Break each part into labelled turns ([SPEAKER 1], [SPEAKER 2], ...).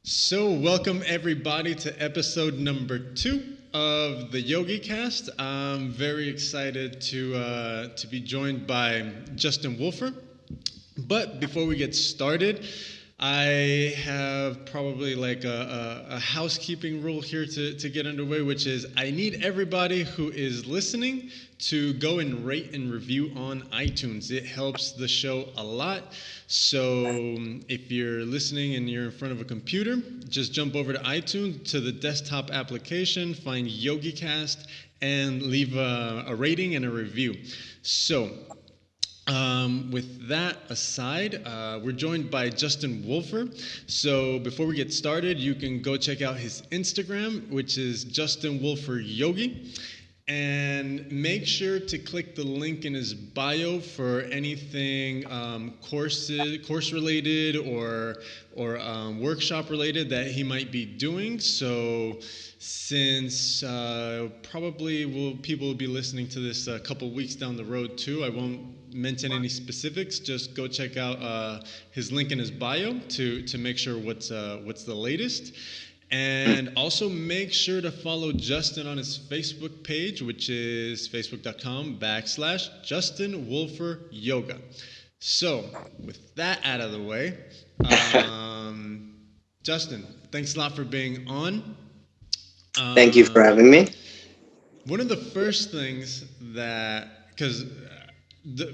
[SPEAKER 1] Welcome everybody to episode number 2 of the Yogi Cast. I'm very excited to be joined by Justin Wolfer. But before we get started, I have probably like a housekeeping rule here to get underway, which is I need everybody who is listening to go and rate and review on iTunes. It helps the show a lot. So if you're listening and you're in front of a computer, just jump over to iTunes to the desktop application, find YogiCast, and leave a rating and a review. With that aside, we're joined by Justin Wolfer. So before we get started, you can go check out his Instagram, which is JustinWolferYogi. And make sure to click the link in his bio for anything course related or workshop related that he might be doing. So since people will be listening to this a couple weeks down the road too, I won't mention any specifics. Just go check out his link in his bio to make sure what's the latest. And also make sure to follow Justin on his Facebook page, which is facebook.com/JustinWolferYoga. So, with that out of the way, Justin, thanks a lot for being on.
[SPEAKER 2] Thank you for having me.
[SPEAKER 1] One of the first things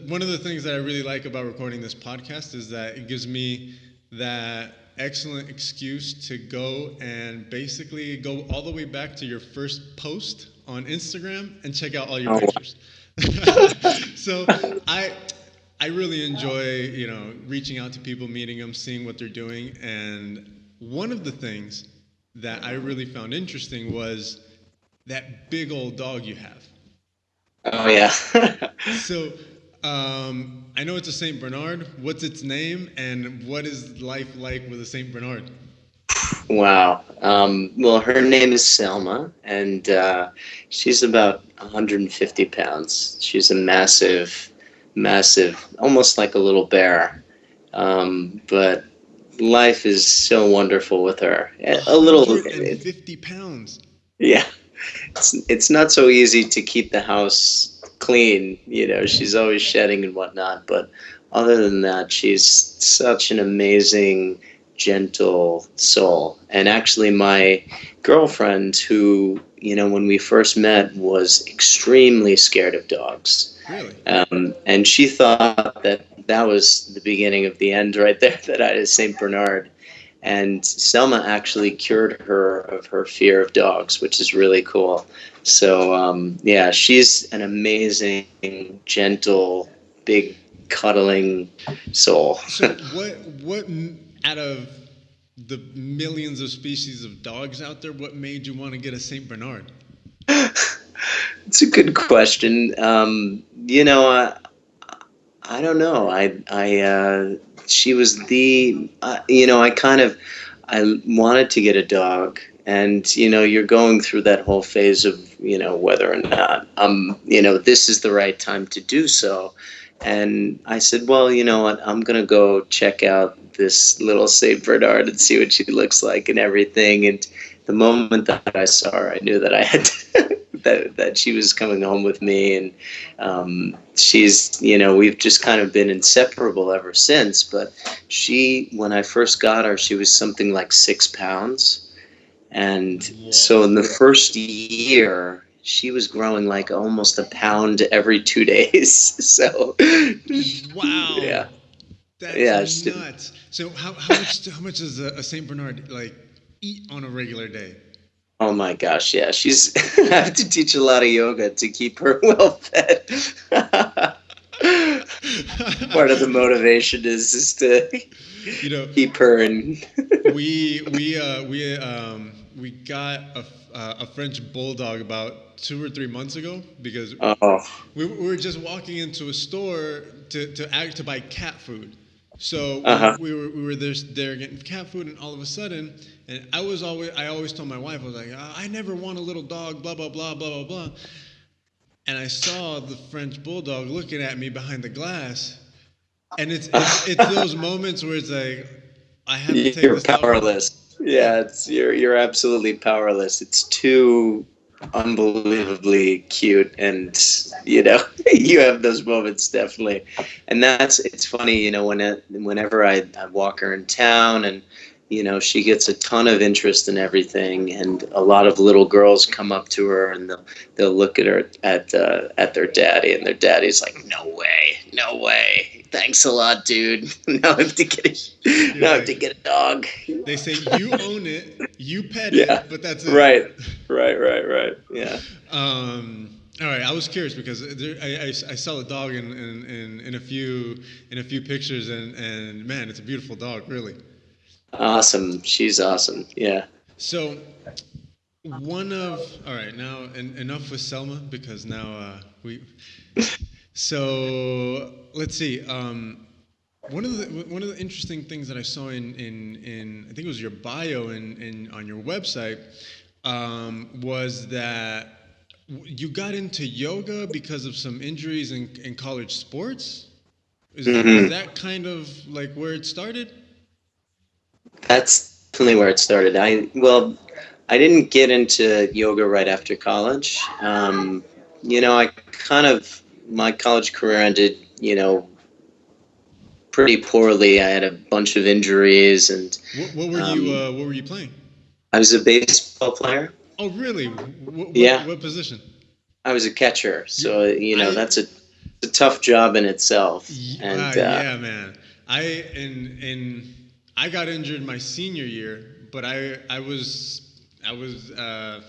[SPEAKER 1] one of the things that I really like about recording this podcast is that it gives me that excellent excuse to go and basically go all the way back to your first post on Instagram and check out all your pictures. So I really enjoy, reaching out to people, meeting them, seeing what they're doing. And one of the things that I really found interesting was that big old dog you have.
[SPEAKER 2] Oh, yeah.
[SPEAKER 1] So I know it's a Saint Bernard. What's its name, and what is life like with a Saint Bernard?
[SPEAKER 2] Wow. Well, her name is Selma, and she's about 150 pounds. She's a massive, almost like a little bear. But life is so wonderful with her.
[SPEAKER 1] 150 pounds.
[SPEAKER 2] Yeah. It's not so easy to keep the house clean, she's always shedding and whatnot, but other than that, she's such an amazing, gentle soul. And actually my girlfriend, who, when we first met, was extremely scared of dogs.
[SPEAKER 1] Really?
[SPEAKER 2] And she thought that was the beginning of the end right there, that I had a Saint Bernard. And Selma actually cured her of her fear of dogs, which is really cool. So, she's an amazing, gentle, big, cuddling soul.
[SPEAKER 1] So what out of the millions of species of dogs out there, what made you want to get a Saint Bernard?
[SPEAKER 2] It's a good question. I don't know. She was I wanted to get a dog, and, you're going through that whole phase of, whether or not, this is the right time to do so. And I said, well, you know what, I'm going to go check out this little Saint Bernard and see what she looks like and everything. And the moment that I saw her, I knew that I had to, that she was coming home with me. And she's, we've just kind of been inseparable ever since. But when I first got her, she was something like 6 pounds. And so in the first year, she was growing like almost a pound every 2 days. So,
[SPEAKER 1] wow.
[SPEAKER 2] Yeah.
[SPEAKER 1] That's nuts. So how much does a Saint Bernard like eat on a regular day?
[SPEAKER 2] Oh my gosh, yeah. I have to teach a lot of yoga to keep her well fed. Part of the motivation is to keep her in.
[SPEAKER 1] We got a French bulldog about 2 or 3 months ago because we were just walking into a store to buy cat food. So we were there getting cat food, and all of a sudden, and I always told my wife, I was like, I never want a little dog, blah blah blah blah blah blah. And I saw the French bulldog looking at me behind the glass, and it's those moments where it's like, I have to take
[SPEAKER 2] You're
[SPEAKER 1] this dog home.
[SPEAKER 2] powerless. Yeah, it's you're absolutely powerless. It's too unbelievably cute, and you have those moments definitely. And that's it's funny, whenever I walk her in town, and she gets a ton of interest in everything, and a lot of little girls come up to her, and they'll look at her at their daddy, and their daddy's like, no way, no way, thanks a lot, dude. now I have to get
[SPEAKER 1] You're
[SPEAKER 2] now I have
[SPEAKER 1] like,
[SPEAKER 2] to get a dog.
[SPEAKER 1] they say you own it, you pet
[SPEAKER 2] Yeah.
[SPEAKER 1] it, but that's it.
[SPEAKER 2] Right. Right. Yeah.
[SPEAKER 1] All right, I was curious because I saw a dog in a few pictures, and man, it's a beautiful dog, really.
[SPEAKER 2] Awesome. She's awesome. Yeah.
[SPEAKER 1] So one of all right now, enough with Selma because now we. So let's see. One of the interesting things that I saw in I think it was your bio in on your website was that you got into yoga because of some injuries in college sports. Is
[SPEAKER 2] Hmm.
[SPEAKER 1] that kind of like where it started?
[SPEAKER 2] That's definitely where it started. I didn't get into yoga right after college. I kind of my college career ended, pretty poorly. I had a bunch of injuries, and um,
[SPEAKER 1] What were you playing?
[SPEAKER 2] I was a baseball player.
[SPEAKER 1] Oh, really?
[SPEAKER 2] Yeah,
[SPEAKER 1] What position?
[SPEAKER 2] I was a catcher.
[SPEAKER 1] You,
[SPEAKER 2] So
[SPEAKER 1] I
[SPEAKER 2] that's a tough job in itself. And
[SPEAKER 1] Yeah, man. I in I got injured my senior year, but I was I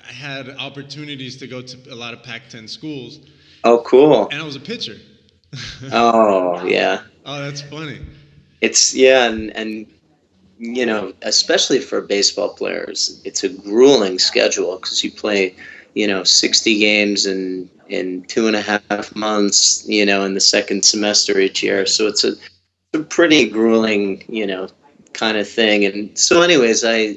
[SPEAKER 1] had opportunities to go to a lot of Pac-10 schools,
[SPEAKER 2] oh, cool.
[SPEAKER 1] and I was a pitcher.
[SPEAKER 2] Oh, yeah.
[SPEAKER 1] Oh, that's funny.
[SPEAKER 2] It's yeah, and especially for baseball players, it's a grueling schedule because you play, 60 games in 2.5 months, in the second semester each year.
[SPEAKER 1] Right.
[SPEAKER 2] So it's a pretty grueling, kind of thing. And so, anyways, when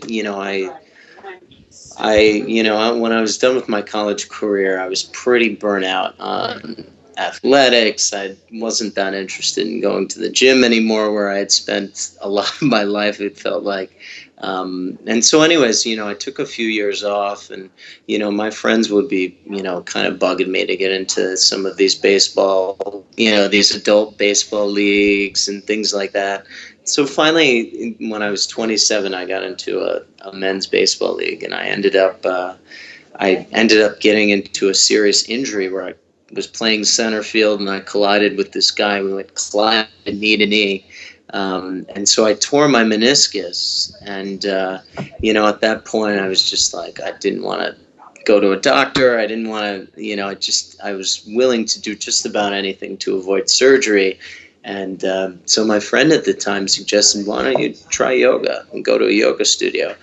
[SPEAKER 2] I was done with my college career, I was pretty burnt out on athletics. I wasn't that interested in going to the gym anymore, where I had spent a lot of my life, it felt like. And so, anyways, I took a few years off, and, my friends would be, kind of bugging me to get into some of these these adult baseball leagues and things like that. So finally, when I was 27, I got into a men's baseball league, and I ended up getting into a serious injury where I was playing center field, and I collided with this guy. We went collided knee to knee, and so I tore my meniscus. And at that point, I was just like, I didn't want to go to a doctor. I didn't want to, I was willing to do just about anything to avoid surgery. And so my friend at the time suggested, why don't you try yoga and go to a yoga studio?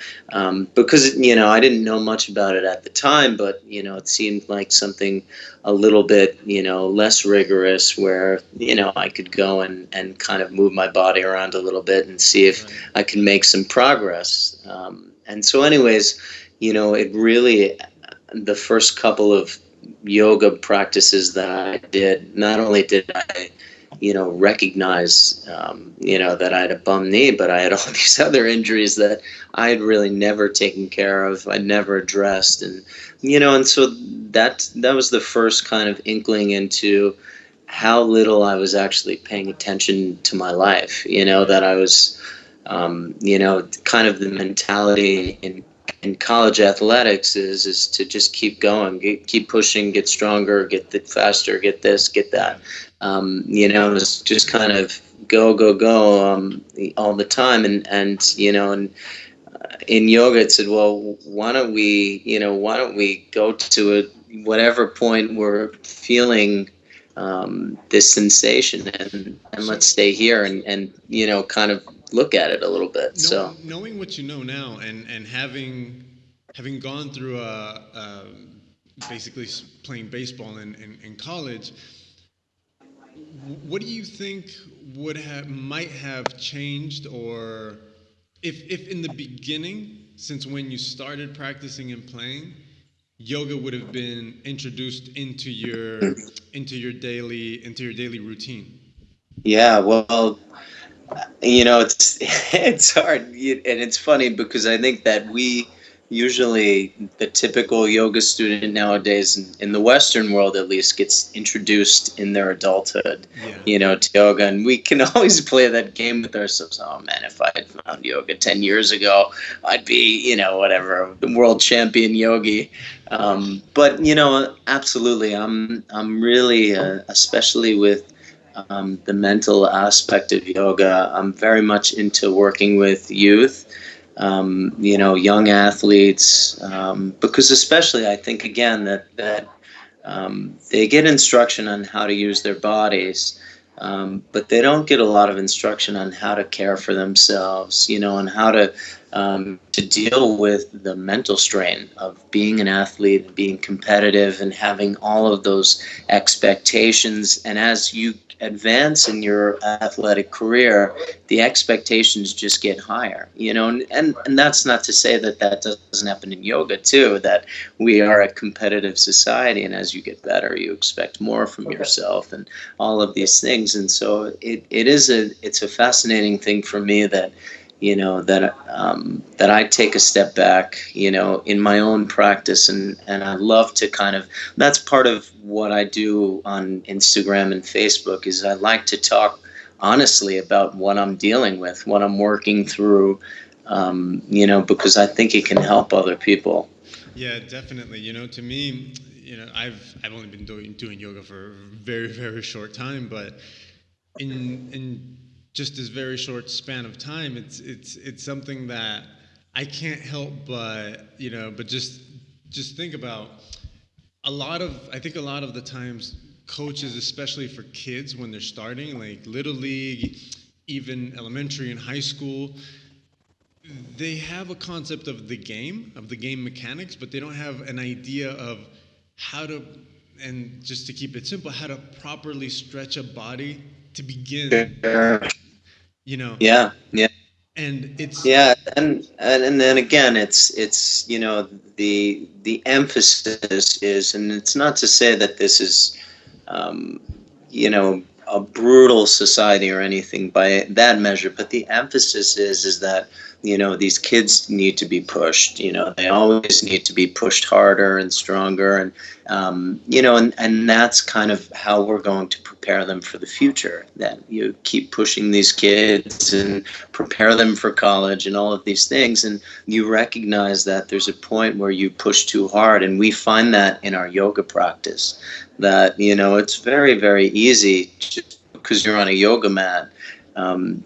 [SPEAKER 2] Because, I didn't know much about it at the time, but, it seemed like something a little bit, less rigorous where, I could go and kind of move my body around a little bit and see if
[SPEAKER 1] Right.
[SPEAKER 2] I can make some progress. And so anyways, it really, the first couple of yoga practices that I did, not only did I recognize, that I had a bum knee, but I had all these other injuries that I had really never taken care of. I never addressed. And so that was the first kind of inkling into how little I was actually paying attention to my life,
[SPEAKER 1] Right.
[SPEAKER 2] that I was, kind of the mentality in college athletics is to just keep going, keep pushing, get stronger, faster, get this, get
[SPEAKER 1] Yeah.
[SPEAKER 2] that. It's just kind of go all the time. And in yoga it said, well, why don't we go to whatever point we're feeling this sensation, and
[SPEAKER 1] So
[SPEAKER 2] let's stay here and kind of look at it a little bit. So
[SPEAKER 1] knowing what you know now, and having gone through basically playing baseball in college, what do you think might have changed, or if in the beginning, since when you started practicing and playing, yoga would have been introduced into your daily routine?
[SPEAKER 2] yeah, well, it's hard, and it's funny because I think that we usually, the typical yoga student nowadays in the Western world at least, gets introduced in their adulthood,
[SPEAKER 1] Yeah.
[SPEAKER 2] to yoga, and we can always play that game with ourselves. Oh man, if I had found yoga 10 years ago, I'd be, whatever, the world champion yogi. But absolutely, I'm really, especially with the mental aspect of yoga. I'm very much into working with youth, young athletes, because especially I think again that they get instruction on how to use their bodies, but they don't get a lot of instruction on how to care for themselves, and how to deal with the mental strain of being an athlete, being competitive, and having all of those expectations. And as you advance in your athletic career, the expectations just get higher, and that's not to say that that doesn't happen in yoga too, that we are a competitive society, and as you get better, you expect more from yourself and all of these things. And so it's a fascinating thing for me that that I take a step back, in my own practice, and I love to kind of, that's part of what I do on Instagram and Facebook, is I like to talk honestly about what I'm dealing with, what I'm working through, because I think it can help other people.
[SPEAKER 1] Yeah, definitely. To me, I've only been doing yoga for a very very short time, but in just this very short span of time, it's something that I can't help but just think about. I think a lot of the times, coaches, especially for kids when they're starting, like little league, even elementary and high school, they have a concept of the game mechanics, but they don't have an idea of how to, and just to keep it simple, how to properly stretch a body to begin,
[SPEAKER 2] Sure.
[SPEAKER 1] you know,
[SPEAKER 2] Yeah, yeah.
[SPEAKER 1] and it's,
[SPEAKER 2] Yeah, and then again, it's the emphasis is, and it's not to say that this is um, a brutal society or anything by that measure, but the emphasis is that these kids need to be pushed. They always need to be pushed harder and stronger, and and that's kind of how we're going to prepare them for the future. That you keep pushing these kids and prepare them for college and all of these things, and you recognize that there's a point where you push too hard, and we find that in our yoga practice, that it's very very easy, just because you're on a yoga mat,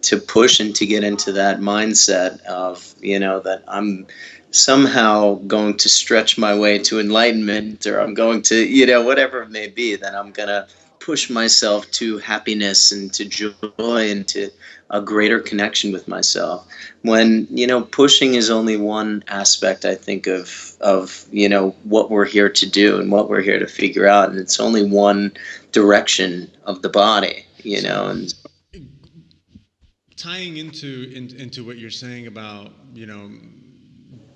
[SPEAKER 2] to push and to get into that mindset of that I'm somehow going to stretch my way to enlightenment, or I'm going to, whatever it may be, that I'm going to push myself to happiness and to joy and to a greater connection with myself, when pushing is only one aspect, I think, of what we're here to do and what we're here to figure out, and it's only one direction of the body,
[SPEAKER 1] so
[SPEAKER 2] and
[SPEAKER 1] tying into what you're saying about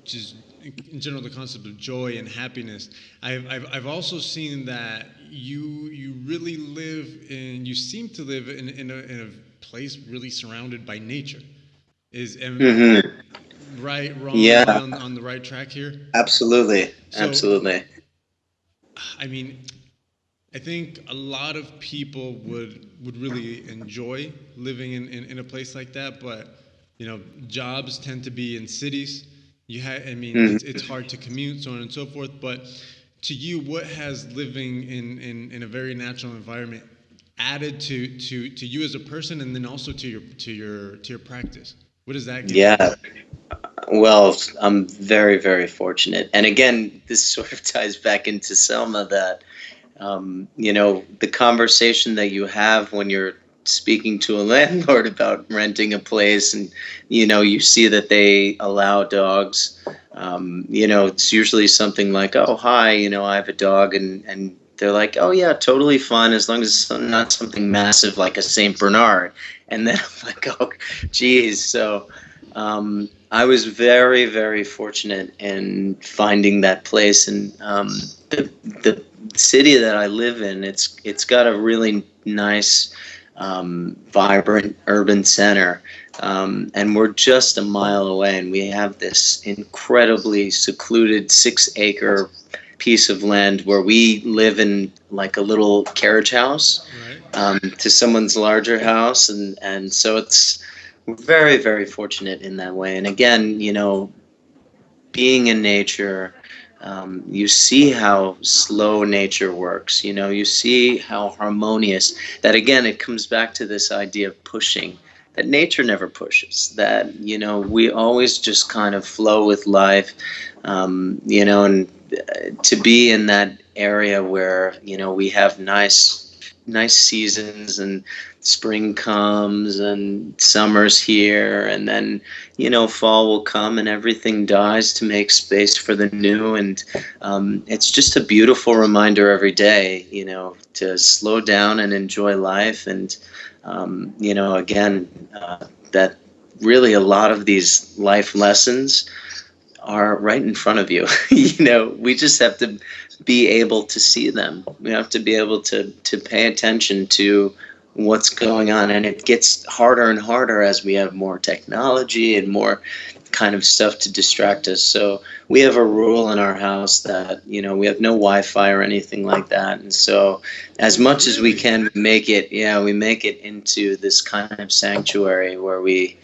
[SPEAKER 1] just in general the concept of joy and happiness. I've also seen that you really live in, you seem to live in a place really surrounded by nature. Am
[SPEAKER 2] hmm
[SPEAKER 1] I right, wrong? Am I
[SPEAKER 2] yeah,
[SPEAKER 1] on the right track here?
[SPEAKER 2] absolutely,
[SPEAKER 1] So,
[SPEAKER 2] absolutely.
[SPEAKER 1] I mean, I think a lot of people would really enjoy living in a place like that, but jobs tend to be in cities. I mean,
[SPEAKER 2] Mhm.
[SPEAKER 1] it's hard to commute, so on and so forth. But to you, what has living in a very natural environment added to you as a person, and then also to your practice? What does that give you?
[SPEAKER 2] Yeah, well, I'm very, very fortunate. And again, this sort of ties back into Selma, that the conversation that you have when you're speaking to a landlord about renting a place, and you see that they allow dogs. It's usually something like, "Oh, hi, I have a dog," and they're like, "Oh yeah, totally fine, as long as it's not something massive like a Saint Bernard." And then I'm like, "Oh, geez." So I was very, very fortunate in finding that place, and the city that I live in, it's got a really nice vibrant urban center. And we're just a mile away, and we have this incredibly secluded 6 acre piece of land where we live in like a little carriage house
[SPEAKER 1] Right.
[SPEAKER 2] to someone's larger house. And so it's we're very, very fortunate in that way. And again, being in nature, you see how slow nature works. You see how harmonious. That again, it comes back to this idea of pushing. That nature never pushes. That we always just kind of flow with life. And to be in that area where we have nice seasons, and spring comes and summer's here, and then fall will come and everything dies to make space for the new. And it's just a beautiful reminder every day to slow down and enjoy life. And again, that really a lot of these life lessons are right in front of you. We just have to be able to see them. We have to be able to pay attention to what's going on. And it gets harder and harder as we have more technology and more kind of stuff to distract us. So we have a rule in our house that, we have no Wi-Fi or anything like that. And so as much as we can make it, we make it into this kind of sanctuary where we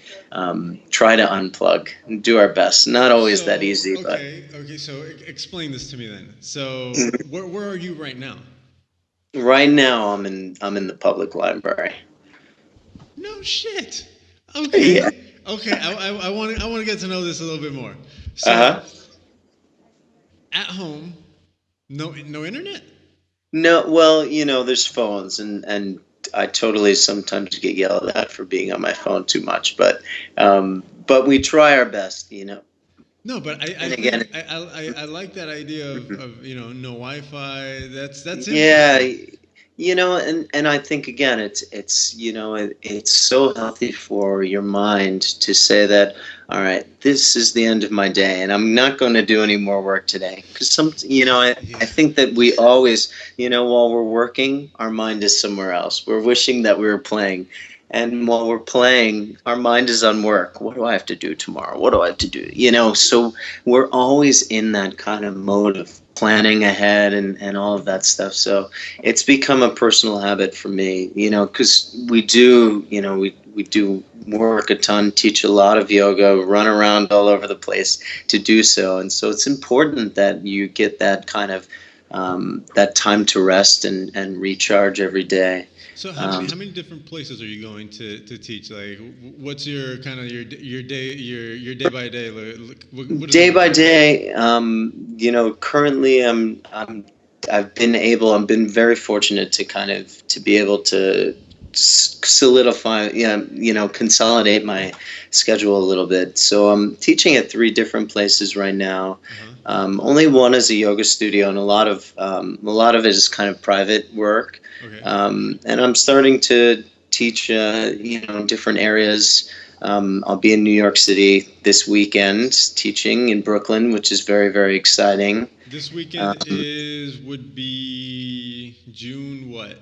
[SPEAKER 2] try to unplug and do our best. Not always that
[SPEAKER 1] So
[SPEAKER 2] easy, but
[SPEAKER 1] okay. So explain this to me then. So where are you right now?
[SPEAKER 2] right now I'm in the public library.
[SPEAKER 1] No shit.
[SPEAKER 2] Yeah.
[SPEAKER 1] Okay. Okay. I want to get to know this a little bit more. So
[SPEAKER 2] Uh-huh.
[SPEAKER 1] at home, no internet.
[SPEAKER 2] No, well, there's phones, and I totally sometimes get yelled at for being on my phone too much, but we try our best.
[SPEAKER 1] No, but I
[SPEAKER 2] And again,
[SPEAKER 1] think I like that idea of no Wi-Fi. That's
[SPEAKER 2] yeah,
[SPEAKER 1] interesting.
[SPEAKER 2] and I think again, it's so healthy for your mind to say that, all right, this is the end of my day, and I'm not going to do any more work today. Because I
[SPEAKER 1] Yeah.
[SPEAKER 2] think that we always, while we're working, our mind is somewhere else. We're wishing that we were playing. And while we're playing, our mind is on work. What do I have to do tomorrow? What do I have to do? So we're always in that kind of mode of planning ahead and all of that stuff. So it's become a personal habit for me, because we do work a ton, teach a lot of yoga, run around all over the place to do so. And so it's important that you get that kind of that time to rest and recharge every day.
[SPEAKER 1] So
[SPEAKER 2] Um,
[SPEAKER 1] how many different places are you going to teach? Like, what's your kind of your day your day by day? What does it
[SPEAKER 2] Day
[SPEAKER 1] look
[SPEAKER 2] by
[SPEAKER 1] like?
[SPEAKER 2] day, currently I've been very fortunate to kind of to be able to solidify, yeah, consolidate my schedule a little bit. So I'm teaching at 3 different places right now.
[SPEAKER 1] Uh huh.
[SPEAKER 2] Only one is a yoga studio, and a lot of it is kind of private work.
[SPEAKER 1] Okay.
[SPEAKER 2] And I'm starting to teach, different areas. I'll be in New York City this weekend teaching in Brooklyn, which is very, very exciting.
[SPEAKER 1] This weekend
[SPEAKER 2] Um,
[SPEAKER 1] is would be June what?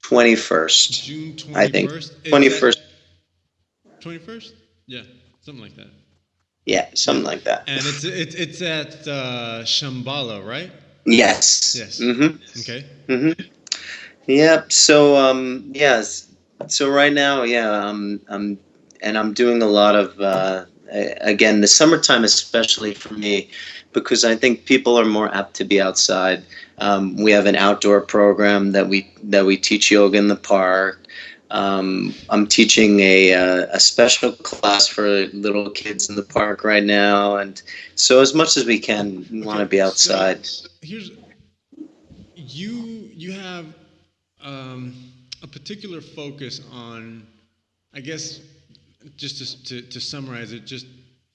[SPEAKER 2] 21st,
[SPEAKER 1] June
[SPEAKER 2] I
[SPEAKER 1] twenty
[SPEAKER 2] think.
[SPEAKER 1] first. It's at
[SPEAKER 2] 21st,
[SPEAKER 1] 21st. Yeah, something like that.
[SPEAKER 2] yeah,
[SPEAKER 1] Yeah,
[SPEAKER 2] something like that.
[SPEAKER 1] and it's at Shambhala, right?
[SPEAKER 2] Yes.
[SPEAKER 1] Yes.
[SPEAKER 2] Mm-hmm.
[SPEAKER 1] Okay.
[SPEAKER 2] Mm-hmm. Yep. So, yes. So right now, yeah, I'm doing a lot of, again, the summertime, especially for me, because I think people are more apt to be outside. We have an outdoor program that we teach yoga in the park. I'm teaching a special class for little kids in the park right now, and so as much as we can, we want to
[SPEAKER 1] Okay.
[SPEAKER 2] be
[SPEAKER 1] So
[SPEAKER 2] outside.
[SPEAKER 1] here's you have um, a particular focus on, I guess, just to summarize it, just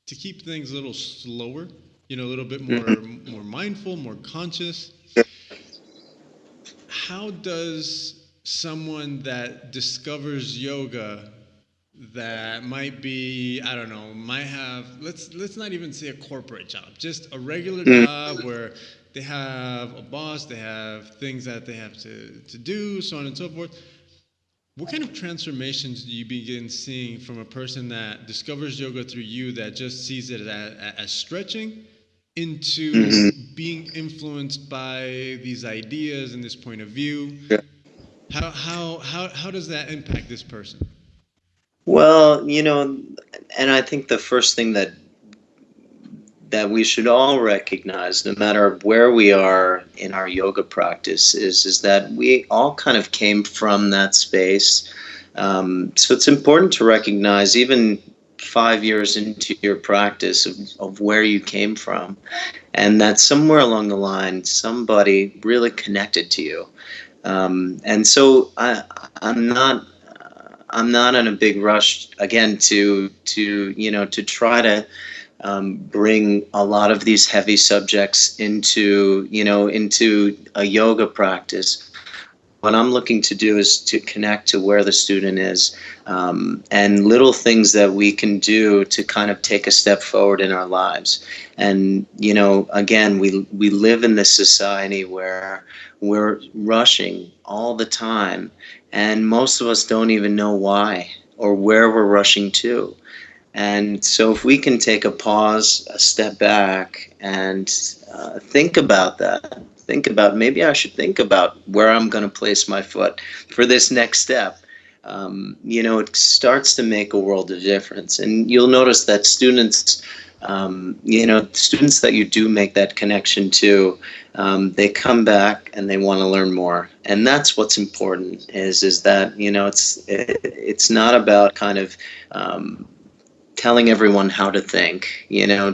[SPEAKER 1] to keep things a little slower, a little bit more mindful, more conscious. How does someone that discovers yoga that might be, I don't know, might have, let's not even say a corporate job, just a regular
[SPEAKER 2] Mm-hmm.
[SPEAKER 1] job where they have a boss, they have things that they have to do, so on and so forth. What kind of transformations do you begin seeing from a person that discovers yoga through you, that just sees it as stretching, into
[SPEAKER 2] Hmm.
[SPEAKER 1] being influenced by these ideas and this point of view? How does that impact this person?
[SPEAKER 2] Well, and I think the first thing that we should all recognize, no matter where we are in our yoga practice, is that we all kind of came from that space. So it's important to recognize, even 5 years into your practice, of where you came from, and that somewhere along the line somebody really connected to you. And so I'm not I'm not in a big rush again to try to bring a lot of these heavy subjects into a yoga practice. What I'm looking to do is to connect to where the student is, and little things that we can do to kind of take a step forward in our lives. And again, we live in this society where we're rushing all the time, and most of us don't even know why or where we're rushing to. And so, if we can take a pause, a step back, and think about that, think about, maybe I should think about where I'm going to place my foot for this next step. It starts to make a world of difference. And you'll notice that students that you do make that connection to, they come back and they want to learn more. And that's what's important. Is that it's not about kind of telling everyone how to think,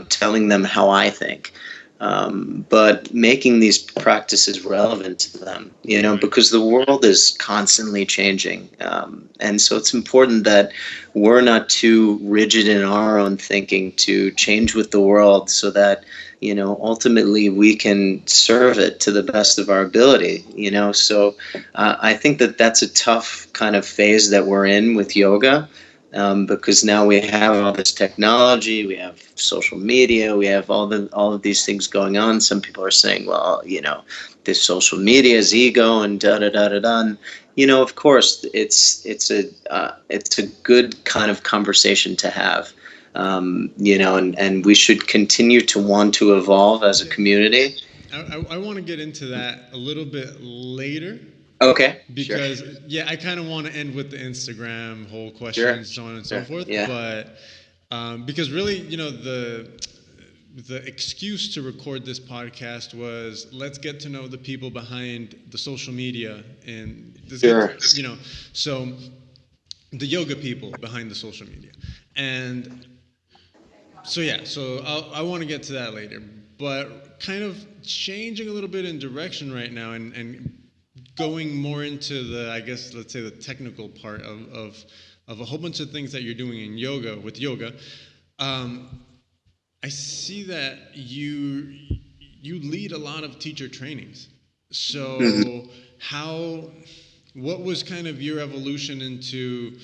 [SPEAKER 2] telling them how I think, but making these practices relevant to them,
[SPEAKER 1] Right.
[SPEAKER 2] because the world is constantly changing. And so it's important that we're not too rigid in our own thinking to change with the world, so that, ultimately we can serve it to the best of our ability, So I think that that's a tough kind of phase that we're in with yoga, because now we have all this technology, we have social media, we have all of these things going on. Some people are saying, well, this social media is ego and da da da da da. And, of course, it's a good kind of conversation to have, and we should continue to want to evolve as a
[SPEAKER 1] Yeah.
[SPEAKER 2] community.
[SPEAKER 1] I want to get into that a little bit later,
[SPEAKER 2] Okay, sure,
[SPEAKER 1] because yeah, I kind of want to end with the Instagram whole
[SPEAKER 2] sure,
[SPEAKER 1] question, so on and so
[SPEAKER 2] sure,
[SPEAKER 1] forth.
[SPEAKER 2] yeah.
[SPEAKER 1] But because really, the excuse to record this podcast was, let's get to know the people behind the social media, and let's get
[SPEAKER 2] Sure.
[SPEAKER 1] so the yoga people behind the social media. And so yeah, so I want to get to that later, but kind of changing a little bit in direction right now, and going more into the, I guess, let's say, the technical part of a whole bunch of things that you're doing in yoga, with yoga. Um, I see that you lead a lot of teacher trainings.
[SPEAKER 2] Mhm.
[SPEAKER 1] So how what was kind of your evolution into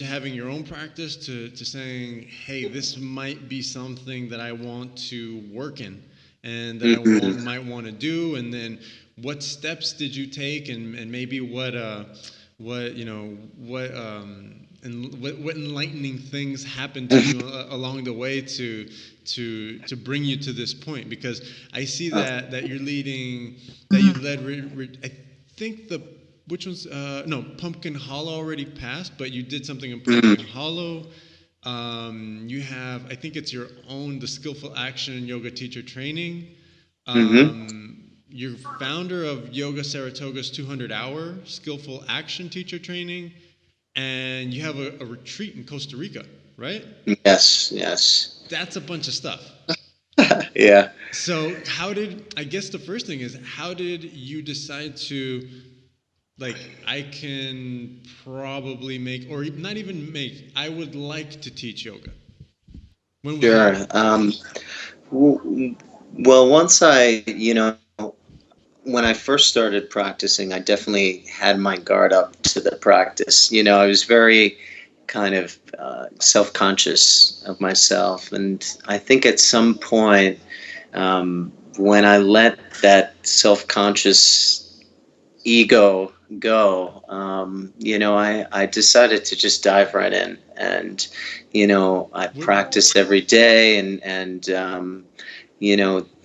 [SPEAKER 1] having your own practice, to saying, hey, this might be something that I want to work in, and that I
[SPEAKER 2] Mhm.
[SPEAKER 1] might want to do? And then what steps did you take, and maybe what you know and what enlightening things happened to you along the way to bring you to this point? Because I see
[SPEAKER 2] Oh.
[SPEAKER 1] that you're leading, that you led. I think the which one's no, Pumpkin Hollow already passed, but you did something in Pumpkin
[SPEAKER 2] Mhm.
[SPEAKER 1] Hollow. You have, I think it's your own, the Skillful Action Yoga Teacher Training.
[SPEAKER 2] Mhm.
[SPEAKER 1] You're founder of Yoga Saratoga's 200-hour Skillful Action Teacher Training, and you have a retreat in Costa Rica, right?
[SPEAKER 2] Yes, yes.
[SPEAKER 1] That's a bunch of stuff.
[SPEAKER 2] Yeah.
[SPEAKER 1] So, I guess the first thing is, how did you decide to, like, I can probably make, or not even make, I would like to teach yoga? How?
[SPEAKER 2] Sure. Well, once when I first started practicing, I definitely had my guard up to the practice. I was very kind of self-conscious of myself, and I think at some point, when I let that self-conscious ego go, I decided to just dive right in, and I
[SPEAKER 1] What?
[SPEAKER 2] practiced every day, and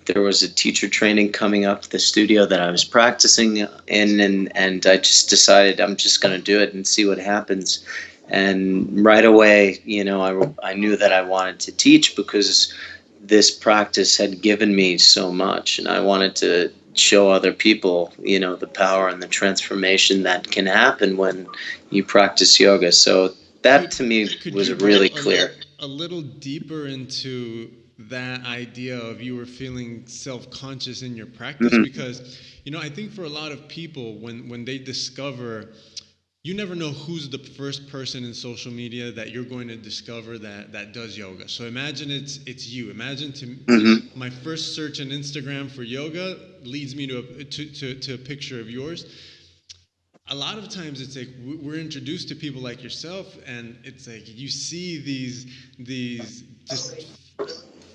[SPEAKER 2] there was a teacher training coming up at the studio that I was practicing in, and I just decided I'm just going to do it and see what happens. And right away, I knew that I wanted to teach because this practice had given me so much, and I wanted to show other people, the power and the transformation that can happen when you practice yoga. So that
[SPEAKER 1] Could
[SPEAKER 2] to me
[SPEAKER 1] could
[SPEAKER 2] was
[SPEAKER 1] you
[SPEAKER 2] really
[SPEAKER 1] go
[SPEAKER 2] clear.
[SPEAKER 1] a little deeper into that idea of you were feeling self-conscious in your practice?
[SPEAKER 2] Hmm.
[SPEAKER 1] Because I think for a lot of people, when they discover, you never know who's the first person in social media that you're going to discover that does yoga. So imagine it's you. Imagine
[SPEAKER 2] Hmm.
[SPEAKER 1] my first search on Instagram for yoga leads me to a picture of yours. A lot of times it's like we're introduced to people like yourself, and it's like you see these just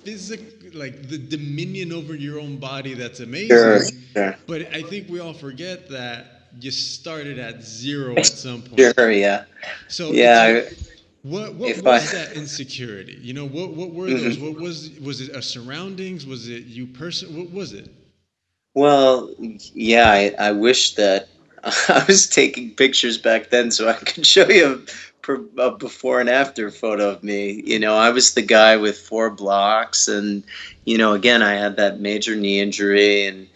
[SPEAKER 1] physical, like the dominion over your own body, that's
[SPEAKER 2] Sure,
[SPEAKER 1] amazing.
[SPEAKER 2] sure,
[SPEAKER 1] But I think we all forget that you started at zero at some point.
[SPEAKER 2] sure, yeah,
[SPEAKER 1] So it's like,
[SPEAKER 2] yeah.
[SPEAKER 1] what
[SPEAKER 2] If I,
[SPEAKER 1] was that insecurity? What were those?
[SPEAKER 2] Mhm.
[SPEAKER 1] What was it? A surroundings? Was it you person? What was it?
[SPEAKER 2] Well, yeah, I wish that I was taking pictures back then so I could show you a before and after photo of me. I was the guy with 4 blocks, and again, I had that major knee injury, and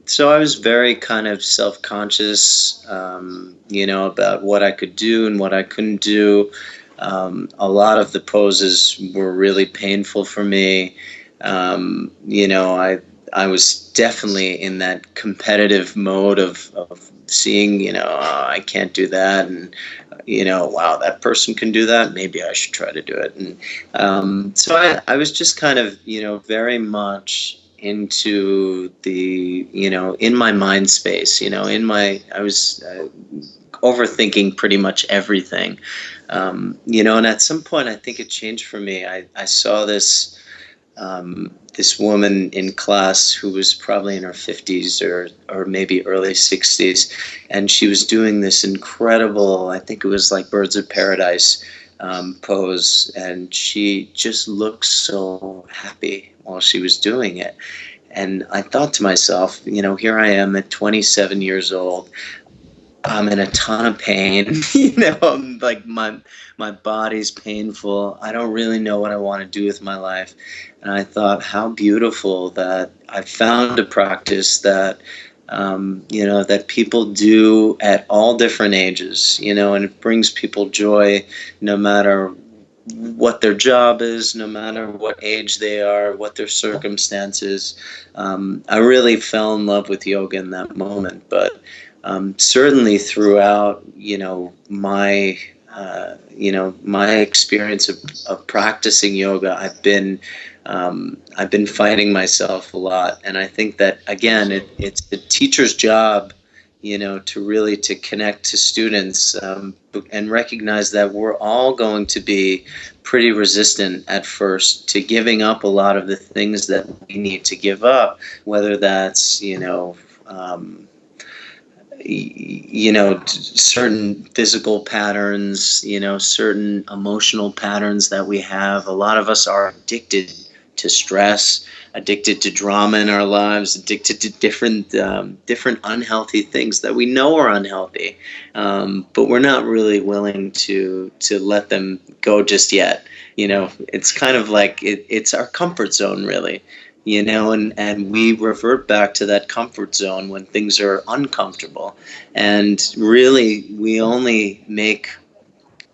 [SPEAKER 2] so I was very kind of self-conscious, about what I could do and what I couldn't do. A lot of the poses were really painful for me. I was definitely in that competitive mode of seeing, I can't do that, and wow, that person can do that. Maybe I should try to do it. And so I was just kind of, very much into the, in my mind space, I was overthinking pretty much everything. And at some point, I think it changed for me. I saw this woman in class who was probably in her 50s or maybe early 60s, and she was doing this incredible, I think it was like Birds of Paradise pose, and she just looked so happy while she was doing it. And I thought to myself, here I am at 27 years old. I'm in a ton of pain. I'm like my body's painful. I don't really know what I want to do with my life. And I thought, how beautiful that I found a practice that that people do at all different ages, and it brings people joy no matter what their job is, no matter what age they are, what their circumstances. I really fell in love with yoga in that moment, but certainly throughout, my experience of practicing yoga, I've been fighting myself a lot, and I think that again,
[SPEAKER 1] So
[SPEAKER 2] it's the teacher's job, to really to connect to students, and recognize that we're all going to be pretty resistant at first to giving up a lot of the things that we need to give up, whether that's certain physical patterns, certain emotional patterns that we have. A lot of us are addicted to stress, addicted to drama in our lives, addicted to different unhealthy things that we know are unhealthy, but we're not really willing to let them go just yet.
[SPEAKER 1] right.
[SPEAKER 2] It's kind of like it's our comfort zone, really. And we revert back to that comfort zone when things are uncomfortable. And really, we only make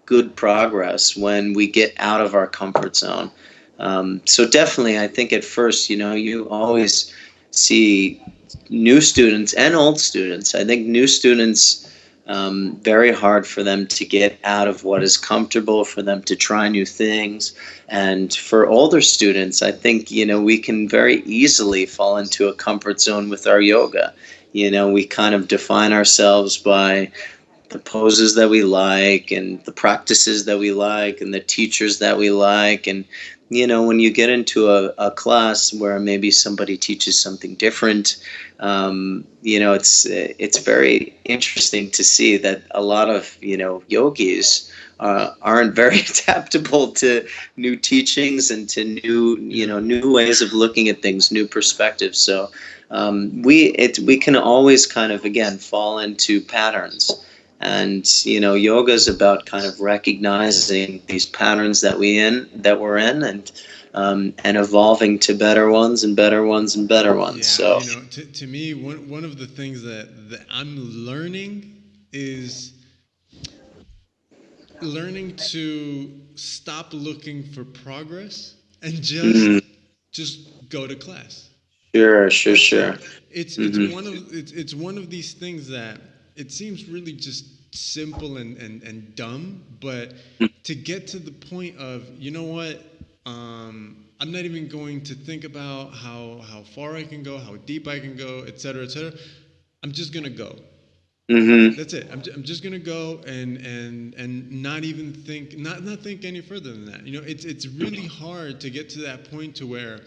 [SPEAKER 2] good progress when we get out of our comfort zone. So definitely, I think at first, you always see new students and old students. I think new students, very hard for them to get out of what is comfortable, for them to try new things. And for older students, I think, we can very easily fall into a comfort zone with our yoga. We kind of define ourselves by the poses that we like and the practices that we like and the teachers that we like. And, when you get into a class where maybe somebody teaches something different, it's very interesting to see that a lot of, yogis aren't very adaptable to new teachings and to new ways of looking at things, new perspectives. So we can always kind of, again, fall into patterns. And yoga is about kind of recognizing these patterns that we're in, and evolving to better ones and better ones and better ones.
[SPEAKER 1] Yeah,
[SPEAKER 2] So
[SPEAKER 1] to me, one of the things that I'm learning is learning to stop looking for progress and just go to class.
[SPEAKER 2] sure.
[SPEAKER 1] It's one of these things that it seems really just simple and dumb, but to get to the point of, you know what, I'm not even going to think about how far I can go, how deep I can go, et cetera, et cetera. I'm just gonna go. That's it. I'm just gonna go and not even think, not think any further than that. It's really hard to get to that point to where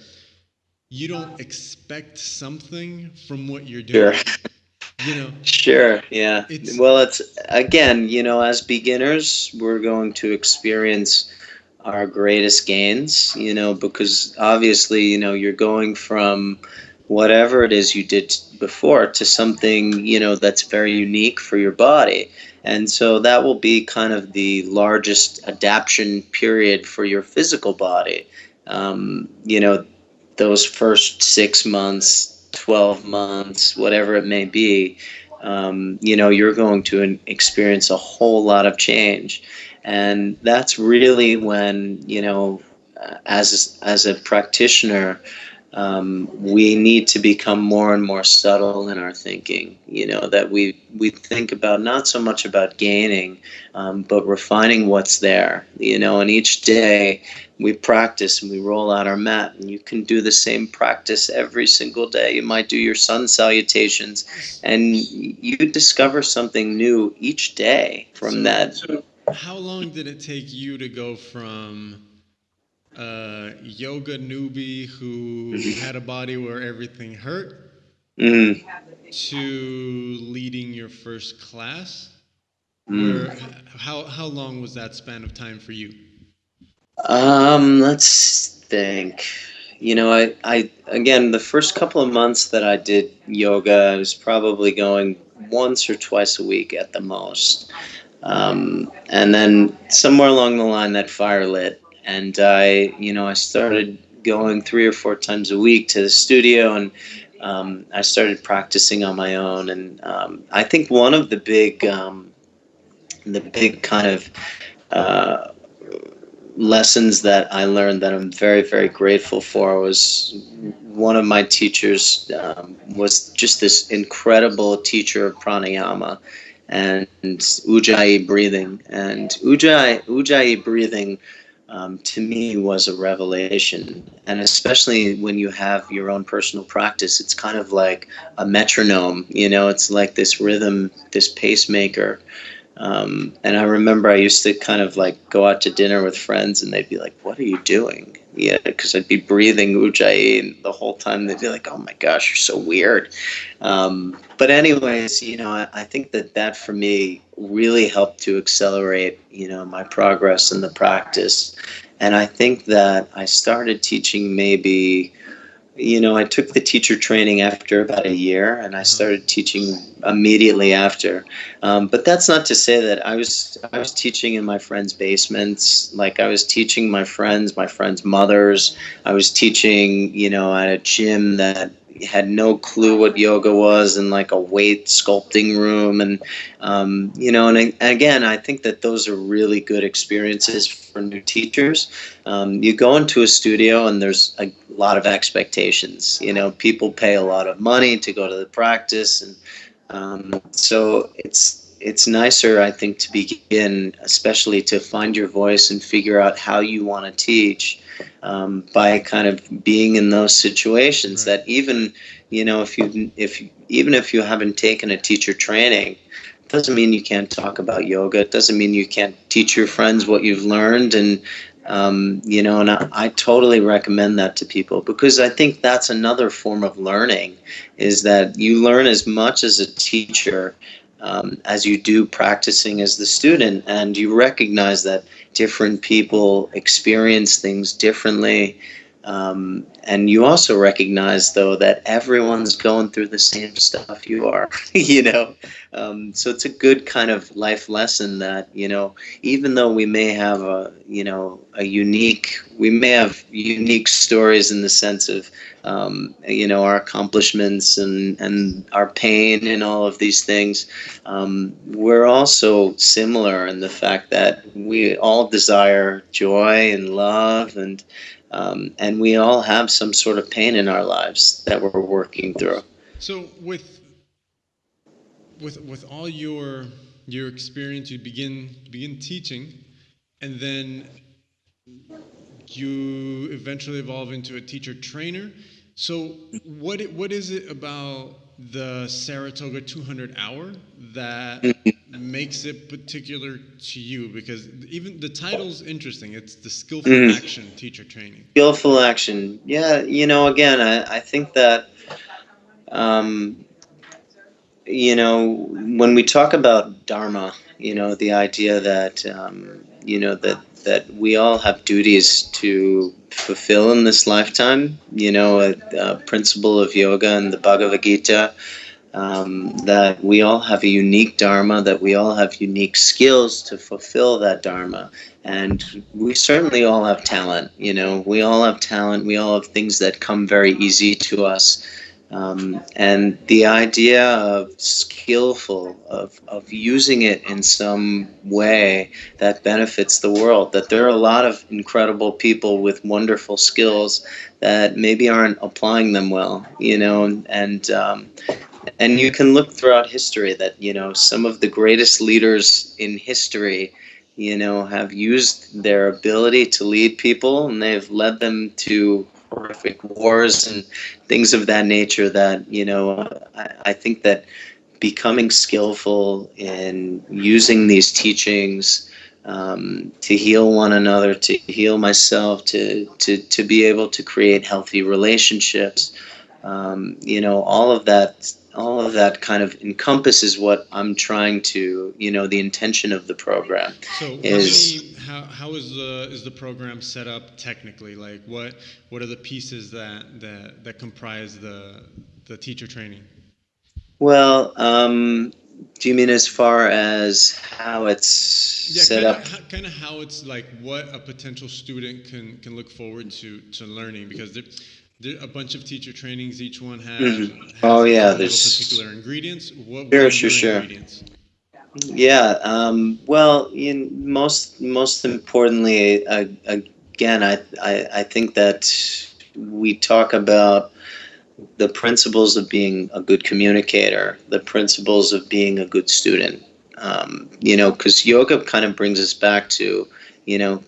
[SPEAKER 1] you don't expect something from what you're
[SPEAKER 2] Sure.
[SPEAKER 1] doing.
[SPEAKER 2] Sure, yeah.
[SPEAKER 1] It's
[SPEAKER 2] Well, it's again, as beginners, we're going to experience our greatest gains, because obviously, you're going from whatever it is you did before to something, that's very unique for your body. And so that will be kind of the largest adaptation period for your physical body. Um, you know, those first 6 months, 12 months, whatever it may be, you're going to experience a whole lot of change. And that's really when, as a practitioner, we need to become more and more subtle in our thinking, that we think about not so much about gaining, but refining what's there, and each day we practice and we roll out our mat, and you can do the same practice every single day. You might do your sun salutations, and you discover something new each day from that.
[SPEAKER 1] So how long did it take you to go from yoga newbie who had a body where everything hurt
[SPEAKER 2] Mm,
[SPEAKER 1] to leading your first class?
[SPEAKER 2] mm.
[SPEAKER 1] Where how long was that span of time for you?
[SPEAKER 2] Let's think. I again, the first couple of months that I did yoga, I was probably going once or twice a week at the most. And then somewhere along the line, that fire lit, and I started going 3 or 4 times a week to the studio, and I started practicing on my own. And I think one of the big kind of uh, lessons that I learned that I'm very, very grateful for was one of my teachers was just this incredible teacher of pranayama and ujjayi breathing. And ujjayi breathing to me was a revelation. And especially when you have your own personal practice, it's kind of like a metronome, it's like this rhythm, this pacemaker. And I remember I used to kind of like go out to dinner with friends, and they'd be like, "What are you doing?" Yeah, because I'd be breathing ujjayi and the whole time. They'd be like, "Oh my gosh, you're so weird." But anyways, I think that for me really helped to accelerate, my progress in the practice. And I think that I started teaching maybe, I took the teacher training after about a year, and I started teaching immediately after. But that's not to say that I was teaching in my friends' basements. Like, I was teaching my friends' mothers. I was teaching, at a gym that had no clue what yoga was, in like a weight sculpting room. And and again, I think that those are really good experiences for new teachers. You go into a studio and there's a lot of expectations. People pay a lot of money to go to the practice, and so it's nicer, I think, to begin, especially to find your voice and figure out how you want to teach, by kind of being in those situations.
[SPEAKER 1] Right.
[SPEAKER 2] That even, if even if you haven't taken a teacher training, doesn't mean you can't talk about yoga. It doesn't mean you can't teach your friends what you've learned. And, and I totally recommend that to people, because I think that's another form of learning, is that you learn as much as a teacher as you do practicing as the student. And you recognize that different people experience things differently. And you also recognize, though, that everyone's going through the same stuff you are, So it's a good kind of life lesson that, even though we may have we may have unique stories in the sense of, our accomplishments and our pain and all of these things. We're also similar in the fact that we all desire joy and love, and we all have some sort of pain in our lives that we're working through.
[SPEAKER 1] So with all your experience, you begin teaching, and then you eventually evolve into a teacher trainer. So what is it about the Saratoga 200 hour that makes it particular to you? Because even the title's interesting. It's the skillful action teacher training.
[SPEAKER 2] Skillful action. Yeah, again, I think that, when we talk about Dharma, the idea that, that we all have duties to fulfill in this lifetime, a principle of yoga and the Bhagavad Gita, that we all have a unique Dharma, that we all have unique skills to fulfill that Dharma. And we certainly all have talent, we all have talent, we all have things that come very easy to us. And the idea of skillful, of using it in some way that benefits the world, that there are a lot of incredible people with wonderful skills that maybe aren't applying them well, and you can look throughout history that, some of the greatest leaders in history, have used their ability to lead people, and they've led them to horrific wars and things of that nature. That, I think that becoming skillful in using these teachings to heal one another, to heal myself, to be able to create healthy relationships, all of that kind of encompasses what I'm trying to, the intention of the program.
[SPEAKER 1] So how is the program set up technically? Like what are the pieces that comprise the teacher training?
[SPEAKER 2] Well, do you mean as far as how it's set up?
[SPEAKER 1] Kind of how it's like what a potential student can look forward to learning, because there a bunch of teacher trainings. Each one has there's particular ingredients. What are your ingredients?
[SPEAKER 2] Yeah. Well, most importantly, again, I think that we talk about the principles of being a good communicator, the principles of being a good student. Because yoga kind of brings us back to,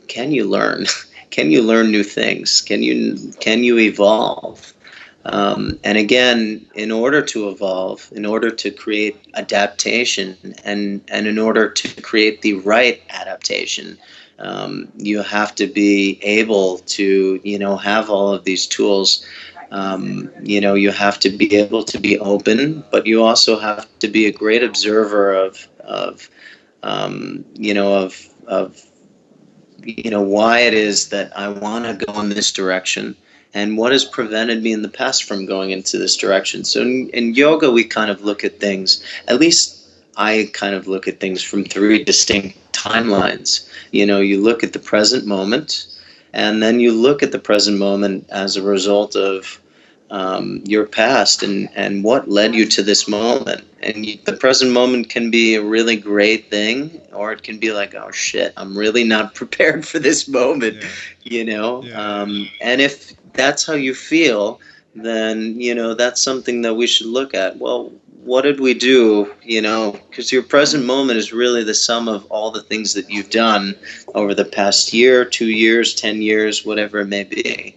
[SPEAKER 2] can you learn? Can you learn new things? Can you evolve? And again, in order to evolve, in order to create adaptation, and in order to create the right adaptation, you have to be able to, have all of these tools. You have to be able to be open, but you also have to be a great observer of why it is that I want to go in this direction, and what has prevented me in the past from going into this direction. So in yoga, we kind of look at things, at least I kind of look at things from three distinct timelines. You look at the present moment, and then you look at the present moment as a result of your past and what led you to this moment. And the present moment can be a really great thing, or it can be like, oh shit, I'm really not prepared for this moment, and if that's how you feel, then, that's something that we should look at. Well, what did we do, because your present moment is really the sum of all the things that you've done over the past year, 2 years, 10 years, whatever it may be.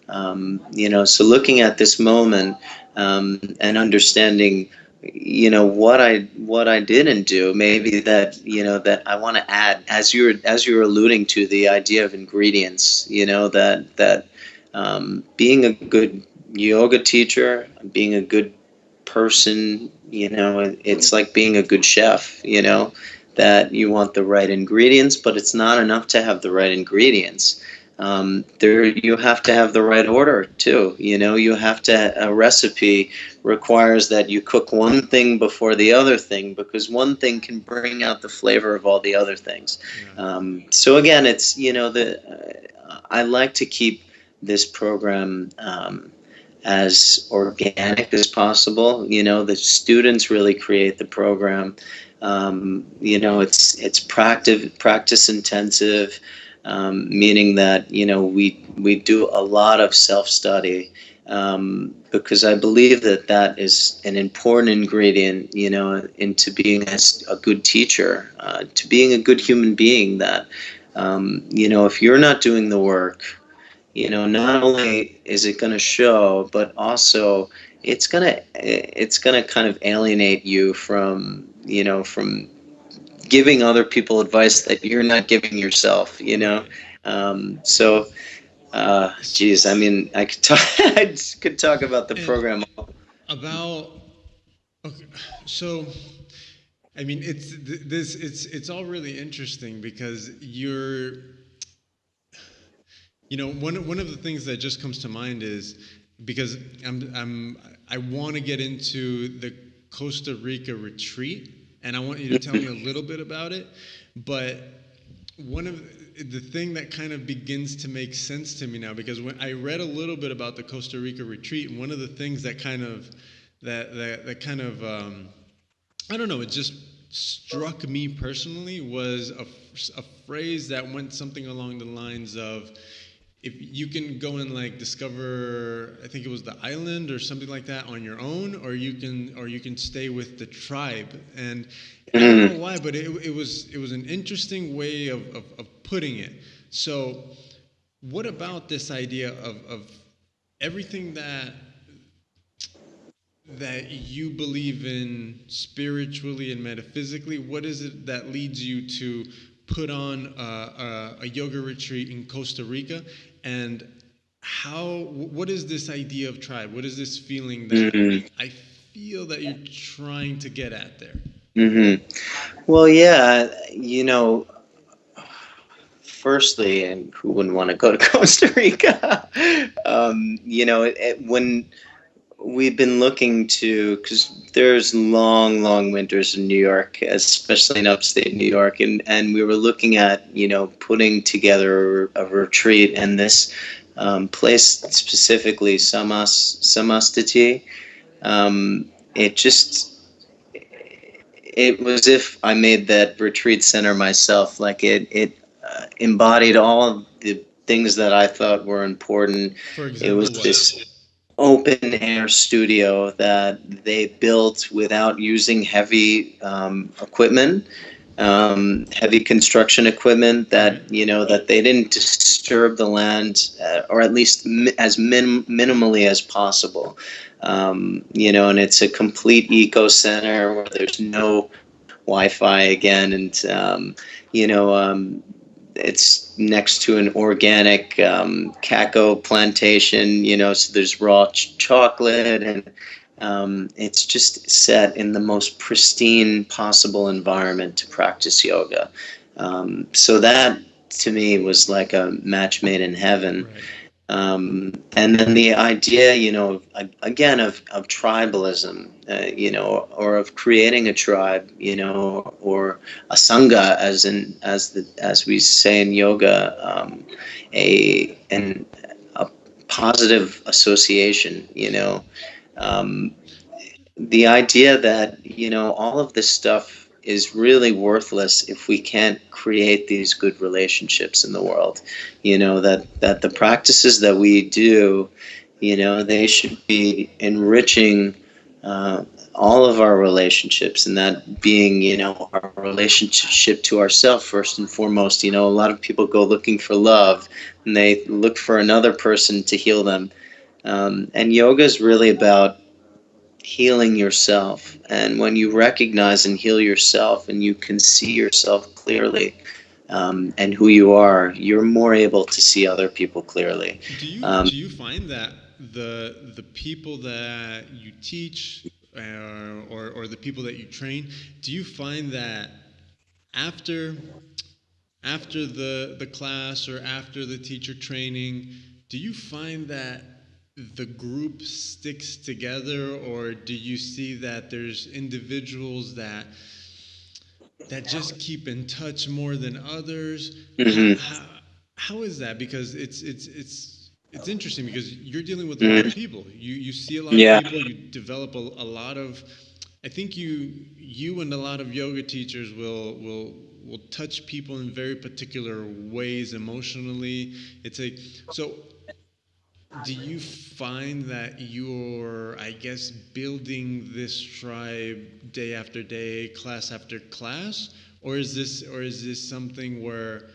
[SPEAKER 2] So looking at this moment, and understanding, what I didn't do, maybe that that I want to add, as you're alluding to, the idea of ingredients, that being a good yoga teacher, being a good person, it's like being a good chef, that you want the right ingredients, but it's not enough to have the right ingredients. There, you have to have the right order too. You have to, a recipe requires that you cook one thing before the other thing, because one thing can bring out the flavor of all the other things.
[SPEAKER 1] Yeah.
[SPEAKER 2] So again, it's, I like to keep this program as organic as possible. The students really create the program. It's practice intensive, meaning that we do a lot of self study, because I believe that that is an important ingredient, into being a good teacher, to being a good human being. That if you're not doing the work, not only is it going to show, but also it's gonna kind of alienate you from giving other people advice that you're not giving yourself.
[SPEAKER 1] Right.
[SPEAKER 2] So, geez, I
[SPEAKER 1] S-
[SPEAKER 2] mean, I could talk, I just could talk about the
[SPEAKER 1] And
[SPEAKER 2] program.
[SPEAKER 1] about okay, so I mean, it's all really interesting because one of the things that just comes to mind is because I want to get into the Costa Rica retreat, and I want you to tell me a little bit about it. But one of the thing that kind of begins to make sense to me now, because when I read a little bit about the Costa Rica retreat, and one of the things that kind of that kind of I don't know, it just struck me personally was a phrase that went something along the lines of, if you can go and like discover, I think it was the island or something like that on your own, or you can stay with the tribe. And I don't know
[SPEAKER 2] Mhm.
[SPEAKER 1] why, but it was an interesting way of putting it. So what about this idea of everything that you believe in spiritually and metaphysically? What is it that leads you to put on a yoga retreat in Costa Rica? And what is this idea of tribe? What is this feeling that
[SPEAKER 2] Mhm.
[SPEAKER 1] I feel that you're trying to get at there?
[SPEAKER 2] Mhm. Well, yeah, firstly, and who wouldn't want to go to Costa Rica? When we've been looking to, because there's long, long winters in New York, especially in upstate New York, and we were looking at, putting together a retreat, and this place specifically, Samastiti, it just, it was if I made that retreat center myself. Like it embodied all of the things that I thought were important.
[SPEAKER 1] For
[SPEAKER 2] It was
[SPEAKER 1] example, what?
[SPEAKER 2] this open air studio that they built without using heavy equipment, heavy construction equipment,
[SPEAKER 1] Right.
[SPEAKER 2] that they didn't disturb the land, or at least as minimally as possible. And it's a complete eco center where there's no Wi-Fi again, and you know it's next to an organic cacao plantation. So there's raw chocolate, and it's just set in the most pristine possible environment to practice yoga. So that to me was like a match made in heaven.
[SPEAKER 1] Right.
[SPEAKER 2] And then the idea, again, of tribalism, or of creating a tribe, or a sangha, as we say in yoga, a positive association. Um, the idea that all of this stuff is really worthless if we can't create these good relationships in the world. That the practices that we do, they should be enriching all of our relationships, and that being our relationship to ourselves first and foremost. A lot of people go looking for love, and they look for another person to heal them. And yoga is really about healing yourself. And when you recognize and heal yourself, and you can see yourself clearly, and who you are, you're more able to see other people clearly.
[SPEAKER 1] Do you find that the people that you teach, or the people that you train, do you find that after the class or after the teacher training, do you find that the group sticks together, or do you see that there's individuals that just keep in touch more than others?
[SPEAKER 2] Hmm.
[SPEAKER 1] How is that? Because it's interesting because you're dealing with a lot of people. You see a lot of
[SPEAKER 2] Yeah.
[SPEAKER 1] people. You develop a lot of. I think you and a lot of yoga teachers will touch people in very particular ways emotionally. It's like, so do you find that you're, I guess, building this tribe day after day, class after class, or is this something where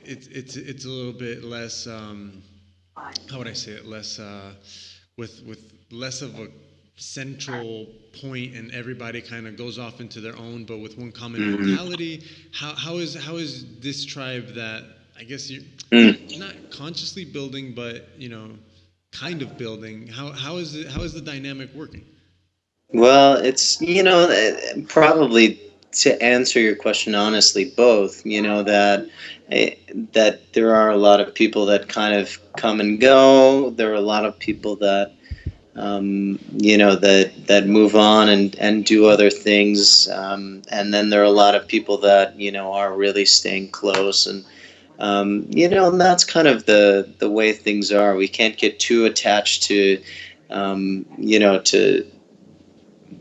[SPEAKER 1] it's a little bit less, how would I say it, less, with less of a central point, and everybody kind of goes off into their own, but with one common
[SPEAKER 2] Hmm.
[SPEAKER 1] mentality? How is this tribe that, I guess, you're not consciously building, but kind of building? How is the dynamic working?
[SPEAKER 2] Well, it's, probably, to answer your question honestly, both, eh, that there are a lot of people that kind of come and go. There are a lot of people that, that move on and do other things. And then there are a lot of people that, are really staying close. And, and that's kind of the way things are. We can't get too attached to,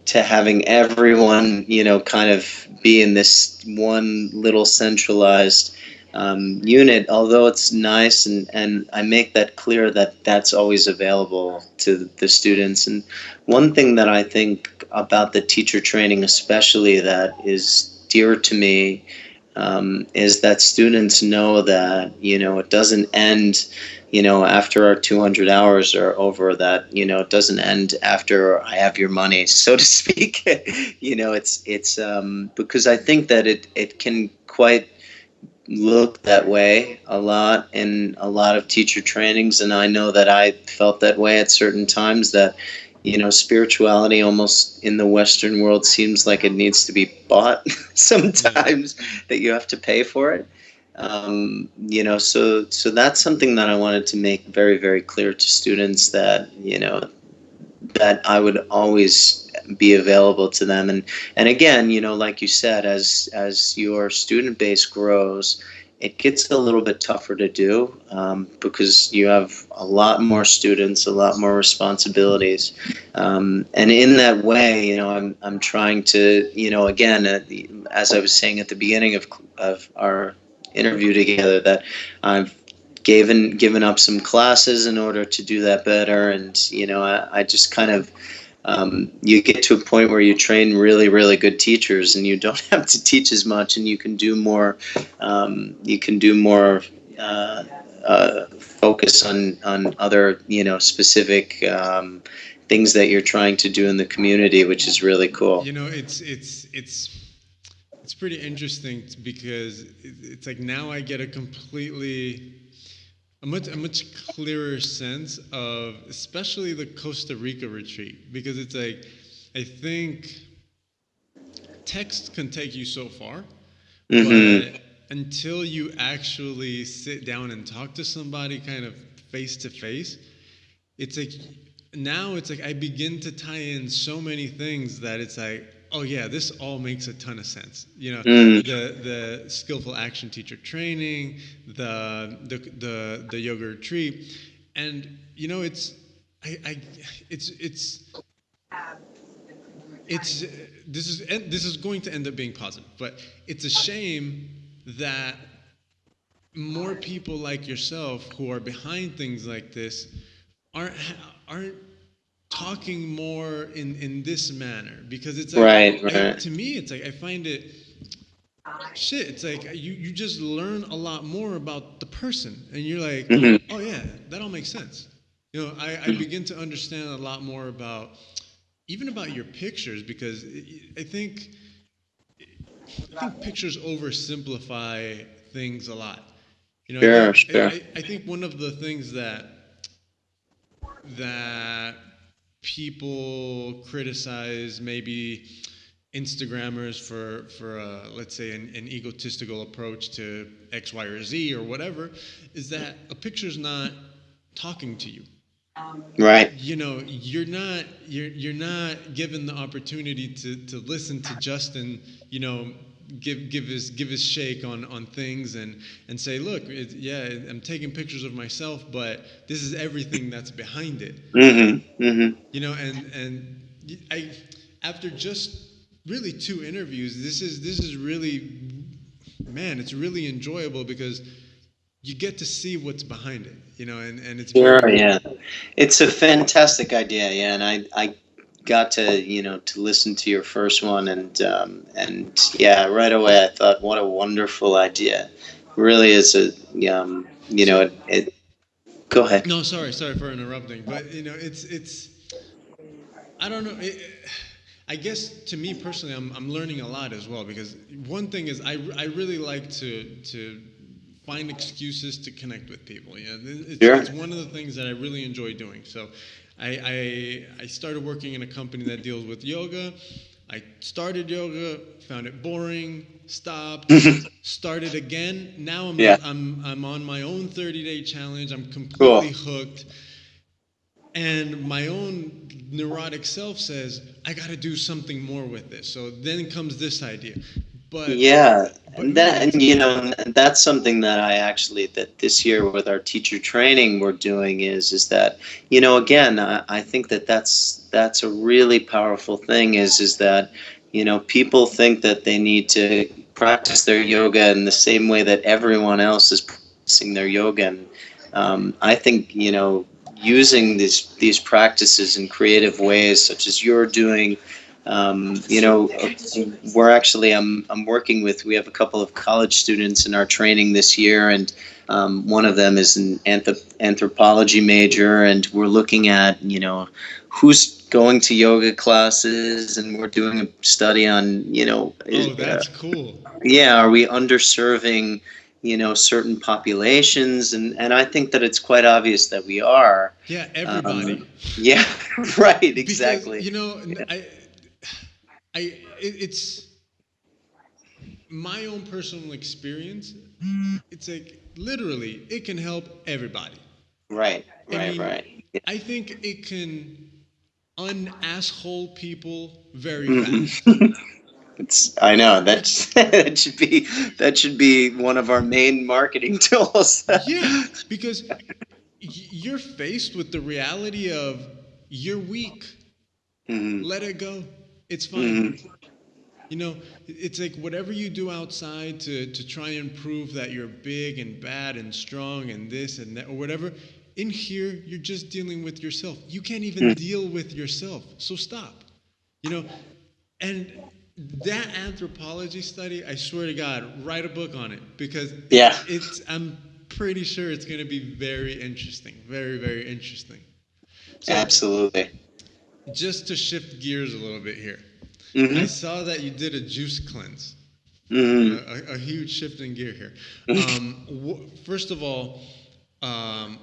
[SPEAKER 2] to having everyone, kind of be in this one little centralized unit. Although it's nice, and I make that clear that that's always available to the students. And one thing that I think about the teacher training, especially, that is dear to me, is that students know that, it doesn't end, after our 200 hours are over, that, it doesn't end after I have your money, so to speak. It's because I think that it can quite look that way a lot in a lot of teacher trainings. And I know that I felt that way at certain times, that, spirituality almost in the Western world seems like it needs to be bought
[SPEAKER 1] Yeah.
[SPEAKER 2] sometimes, that you have to pay for it. So that's something that I wanted to make very, very clear to students, that, that I would always be available to them. And again, like you said, as your student base grows, it gets a little bit tougher to do, because you have a lot more students, a lot more responsibilities. And in that way, I'm trying to, again, as I was saying at the beginning of our interview together, that I've given up some classes in order to do that better. And, I just kind of, you get to a point where you train really, really good teachers, and you don't have to teach as much, and you can do more. You can do more focus on other, specific, things that you're trying to do in the community, which is really cool.
[SPEAKER 1] It's pretty interesting, because it's like, now I get a much clearer sense of, especially the Costa Rica retreat, because it's like, I think text can take you so far,
[SPEAKER 2] Hmm.
[SPEAKER 1] but until you actually sit down and talk to somebody kind of face to face, it's like, now it's like I begin to tie in so many things that it's like, oh yeah, this all makes a ton of sense.
[SPEAKER 2] Mm.
[SPEAKER 1] The skillful action teacher training, the yoga retreat, and I it's this is going to end up being positive, but it's a shame that more people like yourself, who are behind things like this, aren't aren't talking more in this manner, because it's like,
[SPEAKER 2] Right,
[SPEAKER 1] I
[SPEAKER 2] right.
[SPEAKER 1] to me it's like, I find it, shit, it's like, you just learn a lot more about the person, and you're like,
[SPEAKER 2] Hmm.
[SPEAKER 1] oh yeah, that all makes sense. I begin to understand a lot more about even about your pictures, because I think pictures oversimplify things a lot. You know,
[SPEAKER 2] Sure, sure.
[SPEAKER 1] I think one of the things that people criticize maybe Instagrammers for let's say an egotistical approach to X, Y, or Z or whatever, is that a picture's not talking to you.
[SPEAKER 2] Right.
[SPEAKER 1] You know, you're not given the opportunity to listen to Justin, you know, give his shake on things and say, look, yeah, I'm taking pictures of myself, but this is everything that's behind it.
[SPEAKER 2] Mm-hmm. Mm-hmm.
[SPEAKER 1] You know, and I, after just really two interviews, this is really, man, it's really enjoyable because you get to see what's behind it, you know, and it's
[SPEAKER 2] Sure,
[SPEAKER 1] very.
[SPEAKER 2] yeah. It's a fantastic idea, yeah, and I got to, to listen to your first one, and yeah, right away I thought, what a wonderful idea. Really is a,
[SPEAKER 1] So
[SPEAKER 2] go ahead.
[SPEAKER 1] no, sorry for interrupting, but you know, it's I don't know. I guess to me personally, I'm learning a lot as well because one thing is I really like to find excuses to connect with people. Yeah,
[SPEAKER 2] Sure.
[SPEAKER 1] it's one of the things that I really enjoy doing. So I started working in a company that deals with yoga. I started yoga, found it boring, stopped, started again. Now
[SPEAKER 2] Yeah,
[SPEAKER 1] I'm on my own 30-day challenge. I'm completely
[SPEAKER 2] cool.
[SPEAKER 1] hooked. And my own neurotic self says, I got to do something more with this. So then comes this idea. But
[SPEAKER 2] Yeah,
[SPEAKER 1] but
[SPEAKER 2] and
[SPEAKER 1] man,
[SPEAKER 2] that,
[SPEAKER 1] it's
[SPEAKER 2] and that's something that that this year with our teacher training we're doing is that, again, I think that that's a really powerful thing is that, people think that they need to practice their yoga in the same way that everyone else is practicing their yoga. And I think, using these practices in creative ways, such as you're doing. We're actually I'm working with. We have a couple of college students in our training this year, and one of them is an anthropology major, and we're looking at who's going to yoga classes, and we're doing a study on
[SPEAKER 1] oh, that's cool.
[SPEAKER 2] yeah, are we underserving certain populations, and I think that it's quite obvious that we are.
[SPEAKER 1] Yeah,
[SPEAKER 2] um,
[SPEAKER 1] everybody.
[SPEAKER 2] yeah, right,
[SPEAKER 1] Because
[SPEAKER 2] exactly.
[SPEAKER 1] you know, it's my own personal experience. It's like literally, it can help everybody.
[SPEAKER 2] Right,
[SPEAKER 1] I
[SPEAKER 2] right,
[SPEAKER 1] mean,
[SPEAKER 2] right.
[SPEAKER 1] I think it can unasshole people very fast.
[SPEAKER 2] Mhm. I know that's that should be one of our main marketing tools.
[SPEAKER 1] Yeah, because you're faced with the reality of you're weak.
[SPEAKER 2] Hmm.
[SPEAKER 1] Let it go. It's fine.
[SPEAKER 2] Hmm.
[SPEAKER 1] You know, it's like whatever you do outside to try and prove that you're big and bad and strong and this and that or whatever, in here, you're just dealing with yourself. You can't even deal with yourself. So stop. You know, and that anthropology study, I swear to God, write a book on it because
[SPEAKER 2] Yeah,
[SPEAKER 1] I'm pretty sure it's going to be very interesting. Very, very interesting. So,
[SPEAKER 2] absolutely.
[SPEAKER 1] just to shift gears a little bit here, I
[SPEAKER 2] Hmm.
[SPEAKER 1] saw that you did a juice cleanse.
[SPEAKER 2] Hmm.
[SPEAKER 1] A huge shift in gear here. First of all, um,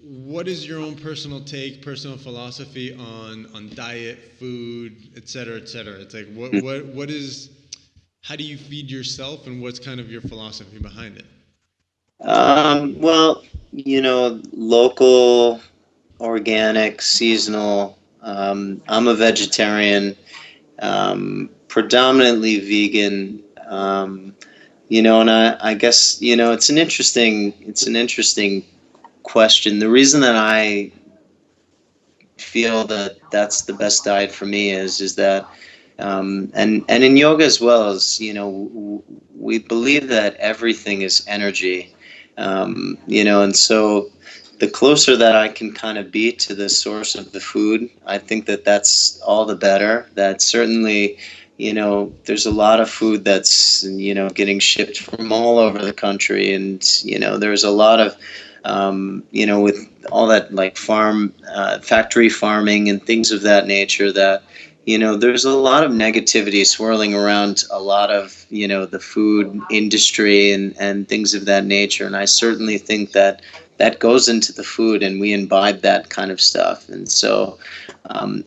[SPEAKER 1] what is your own personal take, personal philosophy on diet, food, et cetera, et cetera? It's like what is how do you feed yourself, and what's kind of your philosophy behind it?
[SPEAKER 2] Well, local, organic, seasonal. I'm a vegetarian, predominantly vegan. And I guess it's an interesting question. The reason that I feel that that's the best diet for me is that and in yoga as well as we believe that everything is energy, and so the closer that I can kind of be to the source of the food, I think that that's all the better. That certainly, there's a lot of food that's getting shipped from all over the country, and there's a lot of with all that like factory farming and things of that nature, that there's a lot of negativity swirling around a lot of the food industry and things of that nature. And I certainly think that goes into the food, and we imbibe that kind of stuff. And so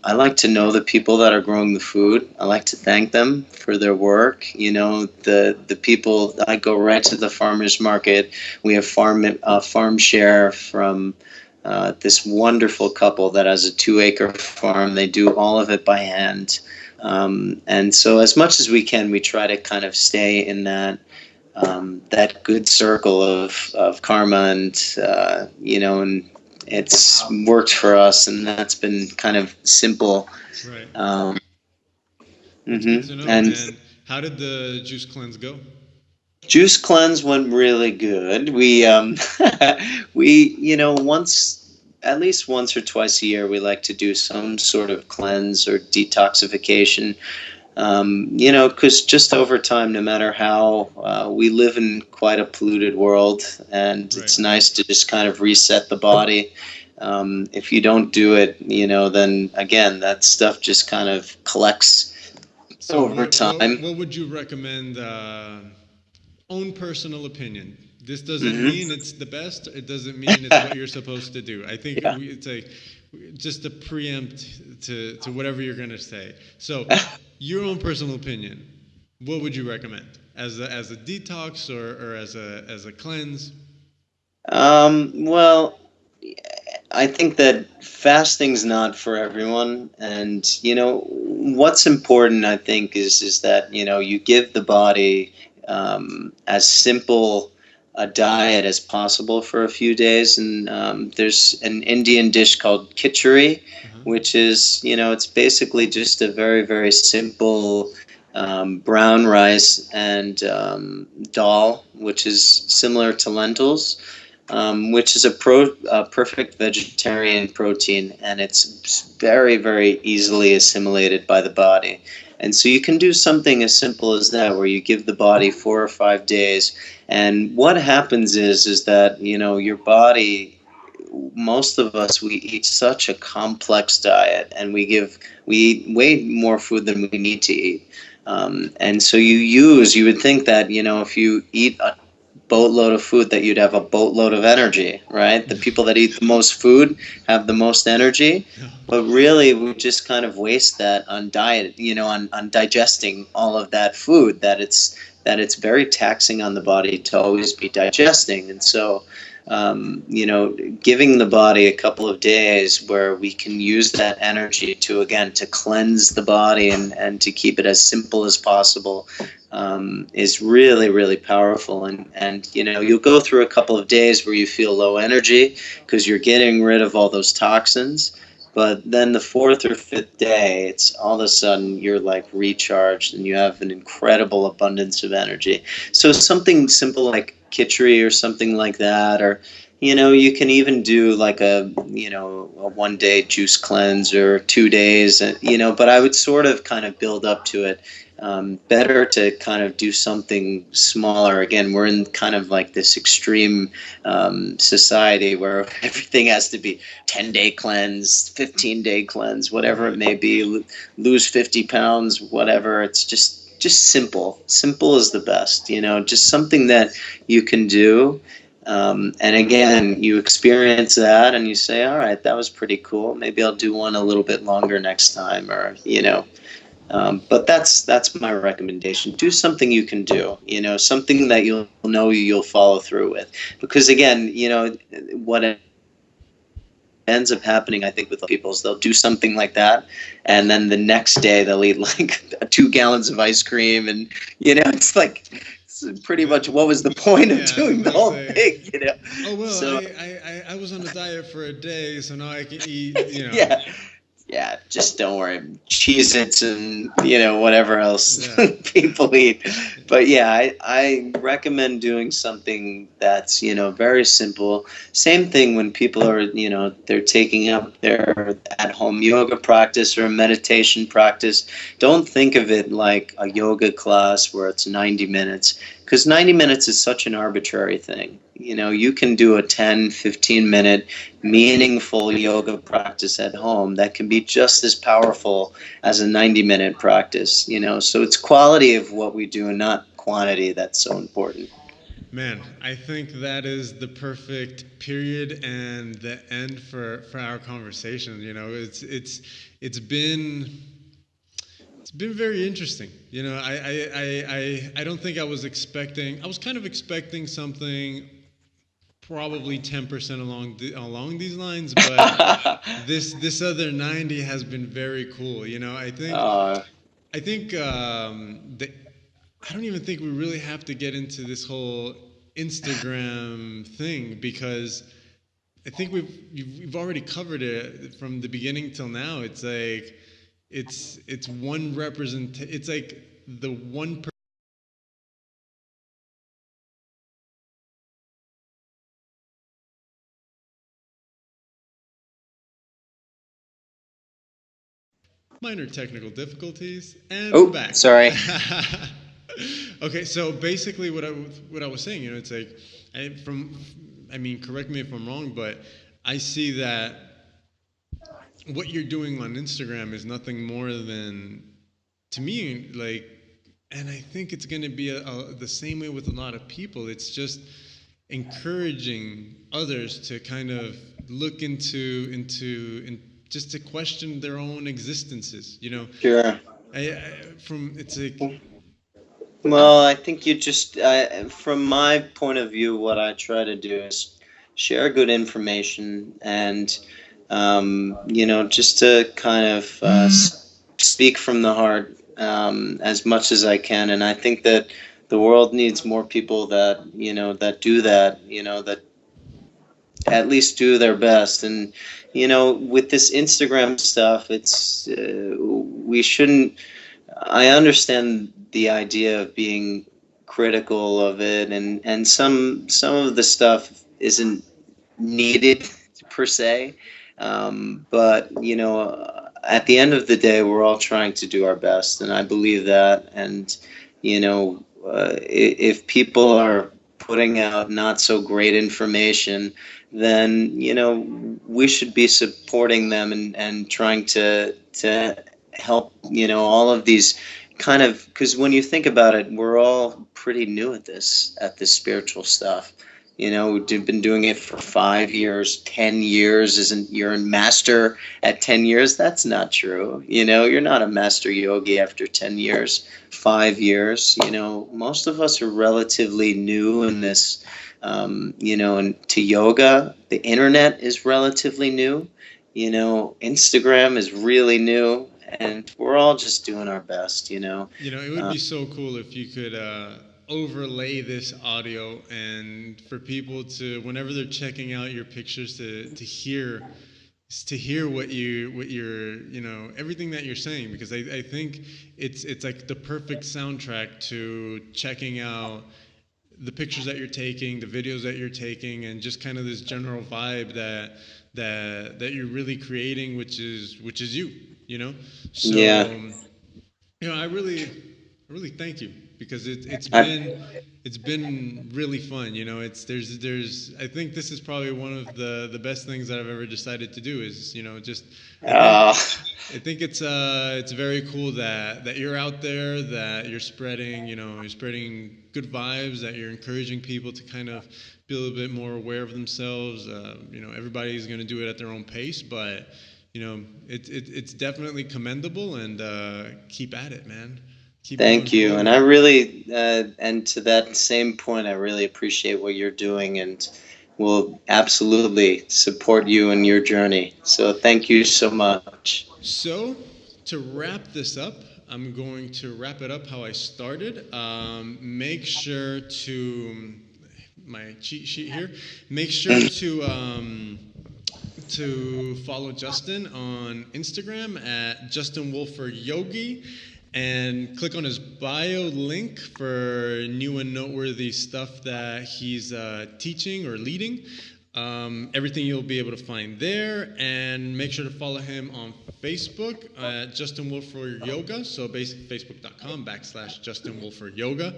[SPEAKER 2] I like to know the people that are growing the food. I like to thank them for their work. The people, I go right to the farmers market. We have farm share from this wonderful couple that has a 2-acre farm. They do all of it by hand. And so as much as we can, we try to kind of stay in that good circle of karma, and it's worked for us, and that's been kind of simple.
[SPEAKER 1] Right. That's good to
[SPEAKER 2] Mm-hmm.
[SPEAKER 1] know.
[SPEAKER 2] And
[SPEAKER 1] And how did the juice cleanse go?
[SPEAKER 2] juice cleanse went really good. We we once, at least once or twice a year, we like to do some sort of cleanse or detoxification. Because just over time, no matter how we live in quite a polluted world, and
[SPEAKER 1] Right.
[SPEAKER 2] it's nice to just kind of reset the body. If you don't do it, then again, that stuff just kind of collects
[SPEAKER 1] So
[SPEAKER 2] over
[SPEAKER 1] what what
[SPEAKER 2] time.
[SPEAKER 1] what would you recommend? Own personal opinion. This doesn't
[SPEAKER 2] Hmm.
[SPEAKER 1] mean it's the best. It doesn't mean it's what you're supposed to do. I think
[SPEAKER 2] Yeah.
[SPEAKER 1] it's like just to preempt to whatever you're gonna say. So, your own personal opinion. What would you recommend as a detox or as a cleanse?
[SPEAKER 2] Well, I think that fasting's not for everyone, and what's important, I think, is that you give the body as simple a diet as possible for a few days. And there's an Indian dish called khichdi,
[SPEAKER 1] Uh-huh.
[SPEAKER 2] which is it's basically just a very, very simple brown rice and dal, which is similar to lentils, which is a perfect vegetarian protein, and it's very, very easily assimilated by the body. And so you can do something as simple as that, where you give the body 4 or 5 days. And what happens is that your body, most of us, we eat such a complex diet, and we eat way more food than we need to eat. And so you would think that if you eat a boatload of food, that you'd have a boatload of energy, right? The people that eat the most food have the most energy, but really we just kind of waste that on diet, on digesting all of that food, that it's very taxing on the body to always be digesting. And so giving the body a couple of days where we can use that energy to cleanse the body, and to keep it as simple as possible, is really, really powerful. And you'll go through a couple of days where you feel low energy because you're getting rid of all those toxins. But then the fourth or fifth day, it's all of a sudden you're like recharged, and you have an incredible abundance of energy. So something simple like khichdi or something like that, or you can even do like a 1 day juice cleanse or 2 days, but I would sort of kind of build up to it. Better to kind of do something smaller. Again, we're in kind of like this extreme society where everything has to be 10-day cleanse, 15-day cleanse, whatever it may be, lose 50 pounds, whatever. It's just simple. Simple is the best, just something that you can do. And again, you experience that and you say, all right, that was pretty cool. Maybe I'll do one a little bit longer next time, but that's my recommendation. Do something you can do, something that you'll follow through with. Because again, what ends up happening, I think, with people is they'll do something like that, and then the next day they'll eat like 2 gallons of ice cream, and it's like, it's pretty much, what was the point of
[SPEAKER 1] Yeah, I was
[SPEAKER 2] doing the
[SPEAKER 1] gonna
[SPEAKER 2] whole
[SPEAKER 1] say.
[SPEAKER 2] thing?
[SPEAKER 1] Oh well,
[SPEAKER 2] So
[SPEAKER 1] I was on a diet for a day, so now I can eat.
[SPEAKER 2] yeah. Yeah, just don't worry. Cheez-Its and, whatever else
[SPEAKER 1] Yeah.
[SPEAKER 2] people eat. But yeah, I recommend doing something that's, very simple. Same thing when people are, they're taking up their at-home yoga practice or meditation practice. Don't think of it like a yoga class where it's 90 minutes. because 90 minutes is such an arbitrary thing. You know, you can do a 10, 15-minute meaningful yoga practice at home that can be just as powerful as a 90-minute practice, you know. So it's quality of what we do and not quantity that's so important.
[SPEAKER 1] Man, I think that is the perfect period and the end for our conversation. You know, it's been it's been very interesting. You know, I don't think I was expecting. I was kind of expecting something probably 10% along these lines, but this other 90 has been very cool. You know,
[SPEAKER 2] uh,
[SPEAKER 1] I think that I don't even think we really have to get into this whole Instagram thing because I think we've already covered it from the beginning till now. It's like it's one represent. It's like the one minor technical difficulties, and we're
[SPEAKER 2] oh,
[SPEAKER 1] back.
[SPEAKER 2] sorry.
[SPEAKER 1] Okay, so basically, what I was saying, you know, it's like, I mean, correct me if I'm wrong, but I see that what you're doing on Instagram is nothing more than, to me, like, and I think it's going to be the same way with a lot of people. It's just encouraging others to kind of look into just to question their own existences. You know,
[SPEAKER 2] Sure.
[SPEAKER 1] from it's like I'm
[SPEAKER 2] Well, I think you just, from my point of view, what I try to do is share good information and, you know, just to kind of speak from the heart as much as I can. And I think that the world needs more people that, you know, that do that, you know, that at least do their best. And, you know, with this Instagram stuff, we shouldn't. I understand the idea of being critical of it, and some of the stuff isn't needed per se. But you know, at the end of the day, we're all trying to do our best, and I believe that. And you know, if people are putting out not so great information, then you know we should be supporting them and trying to help, you know, all of these kind of, because when you think about it, we're all pretty new at this spiritual stuff. You know, we've been doing it for 5 years, 10 years. Isn't you're a master at 10 years? That's not true. You know, you're not a master yogi after 10 years, 5 years. You know, most of us are relatively new in this. You know, and to yoga, the internet is relatively new. You know, Instagram is really new, and we're all just doing our best. You know.
[SPEAKER 1] You know, it would
[SPEAKER 2] Uh,
[SPEAKER 1] be so cool if you could overlay this audio and for people to, whenever they're checking out your pictures, to hear what you're, you know, everything that you're saying, because I think it's like the perfect soundtrack to checking out the pictures that you're taking, the videos that you're taking, and just kind of this general vibe that you're really creating, which is you, you know.
[SPEAKER 2] yeah.
[SPEAKER 1] So you know, I really thank you because
[SPEAKER 2] I,
[SPEAKER 1] it's been really fun. You know, there's I think this is probably one of the best things that I've ever decided to do is, you know, just I think
[SPEAKER 2] uh,
[SPEAKER 1] I think it's very cool that you're out there, that you're spreading, you know, you're spreading good vibes, that you're encouraging people to kind of be a little bit more aware of themselves. You know, everybody's going to do it at their own pace, but you know, it's definitely commendable, and keep at it, man. Keep going
[SPEAKER 2] Thank you. And
[SPEAKER 1] forward.
[SPEAKER 2] I really, and to that same point, I really appreciate what you're doing and will absolutely support you in your journey. So thank you so much.
[SPEAKER 1] So, to wrap this up, I'm going to wrap it up how I started. Make sure to my cheat sheet here. Make sure to follow Justin on Instagram at JustinWolferYogi and click on his bio link for new and noteworthy stuff that he's teaching or leading. Everything you'll be able to find there, and make sure to follow him on Facebook at Justin Wolfer Yoga. So basically, facebook.com/Justin Wolfer Yoga.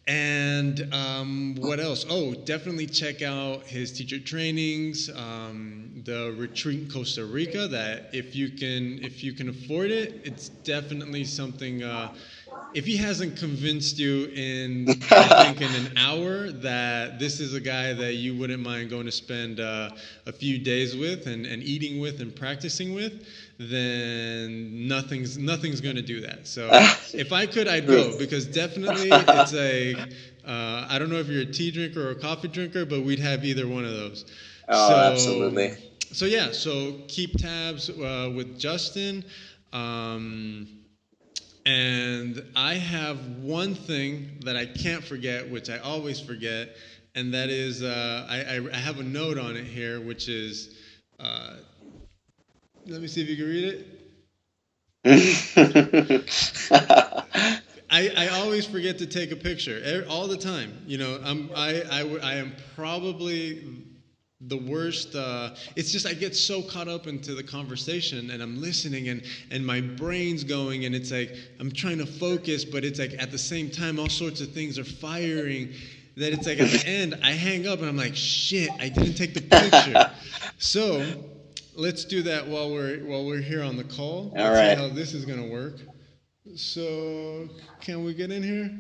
[SPEAKER 1] And what else? Oh, definitely check out his teacher trainings, the retreat in Costa Rica. That if you can afford it, it's definitely something. If he hasn't convinced you in, I think, in an hour that this is a guy that you wouldn't mind going to spend a few days with and eating with and practicing with, then nothing's going to do that. So if I could, I'd go, because definitely it's a. I don't know if you're a tea drinker or a coffee drinker, but we'd have either one of those.
[SPEAKER 2] Oh,
[SPEAKER 1] So
[SPEAKER 2] absolutely.
[SPEAKER 1] so yeah, so keep tabs with Justin. Um, and I have one thing that I can't forget, which I always forget, and that is I have a note on it here, which is, uh, let me see if you can read it. I always forget to take a picture all the time. You know, I am probably the worst. It's just I get so caught up into the conversation and I'm listening and my brain's going and it's like I'm trying to focus, but it's like at the same time all sorts of things are firing. That it's like at the end I hang up and I'm like, shit, I didn't take the picture. So let's do that while we're here on the call.
[SPEAKER 2] All
[SPEAKER 1] Let's see
[SPEAKER 2] right.
[SPEAKER 1] how this is gonna work. So can we get in here?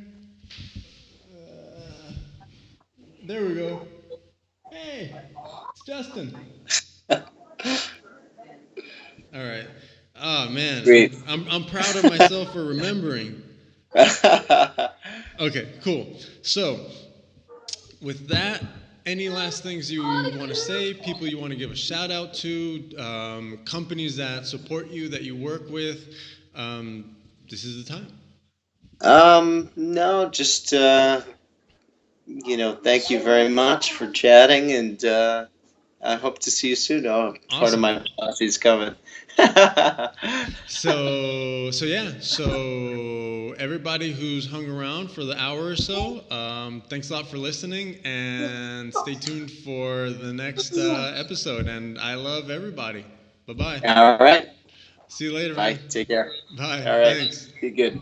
[SPEAKER 1] There we go. Hey, it's Justin. All right. Oh man,
[SPEAKER 2] Great.
[SPEAKER 1] I'm proud of myself for remembering. Okay, cool. So with that, any last things you want to say? People you want to give a shout out to? Companies that support you, that you work with? This is the time.
[SPEAKER 2] No, just thank you very much for chatting, and I hope to see you soon. Oh, part of
[SPEAKER 1] Awesome.
[SPEAKER 2] my posse's coming.
[SPEAKER 1] So yeah. So everybody who's hung around for the hour or so, thanks a lot for listening, and stay tuned for the next episode. And I love everybody. Bye bye.
[SPEAKER 2] All right.
[SPEAKER 1] See you later,
[SPEAKER 2] Bye.
[SPEAKER 1] man.
[SPEAKER 2] Take care.
[SPEAKER 1] Bye.
[SPEAKER 2] All right.
[SPEAKER 1] Thanks.
[SPEAKER 2] Be good.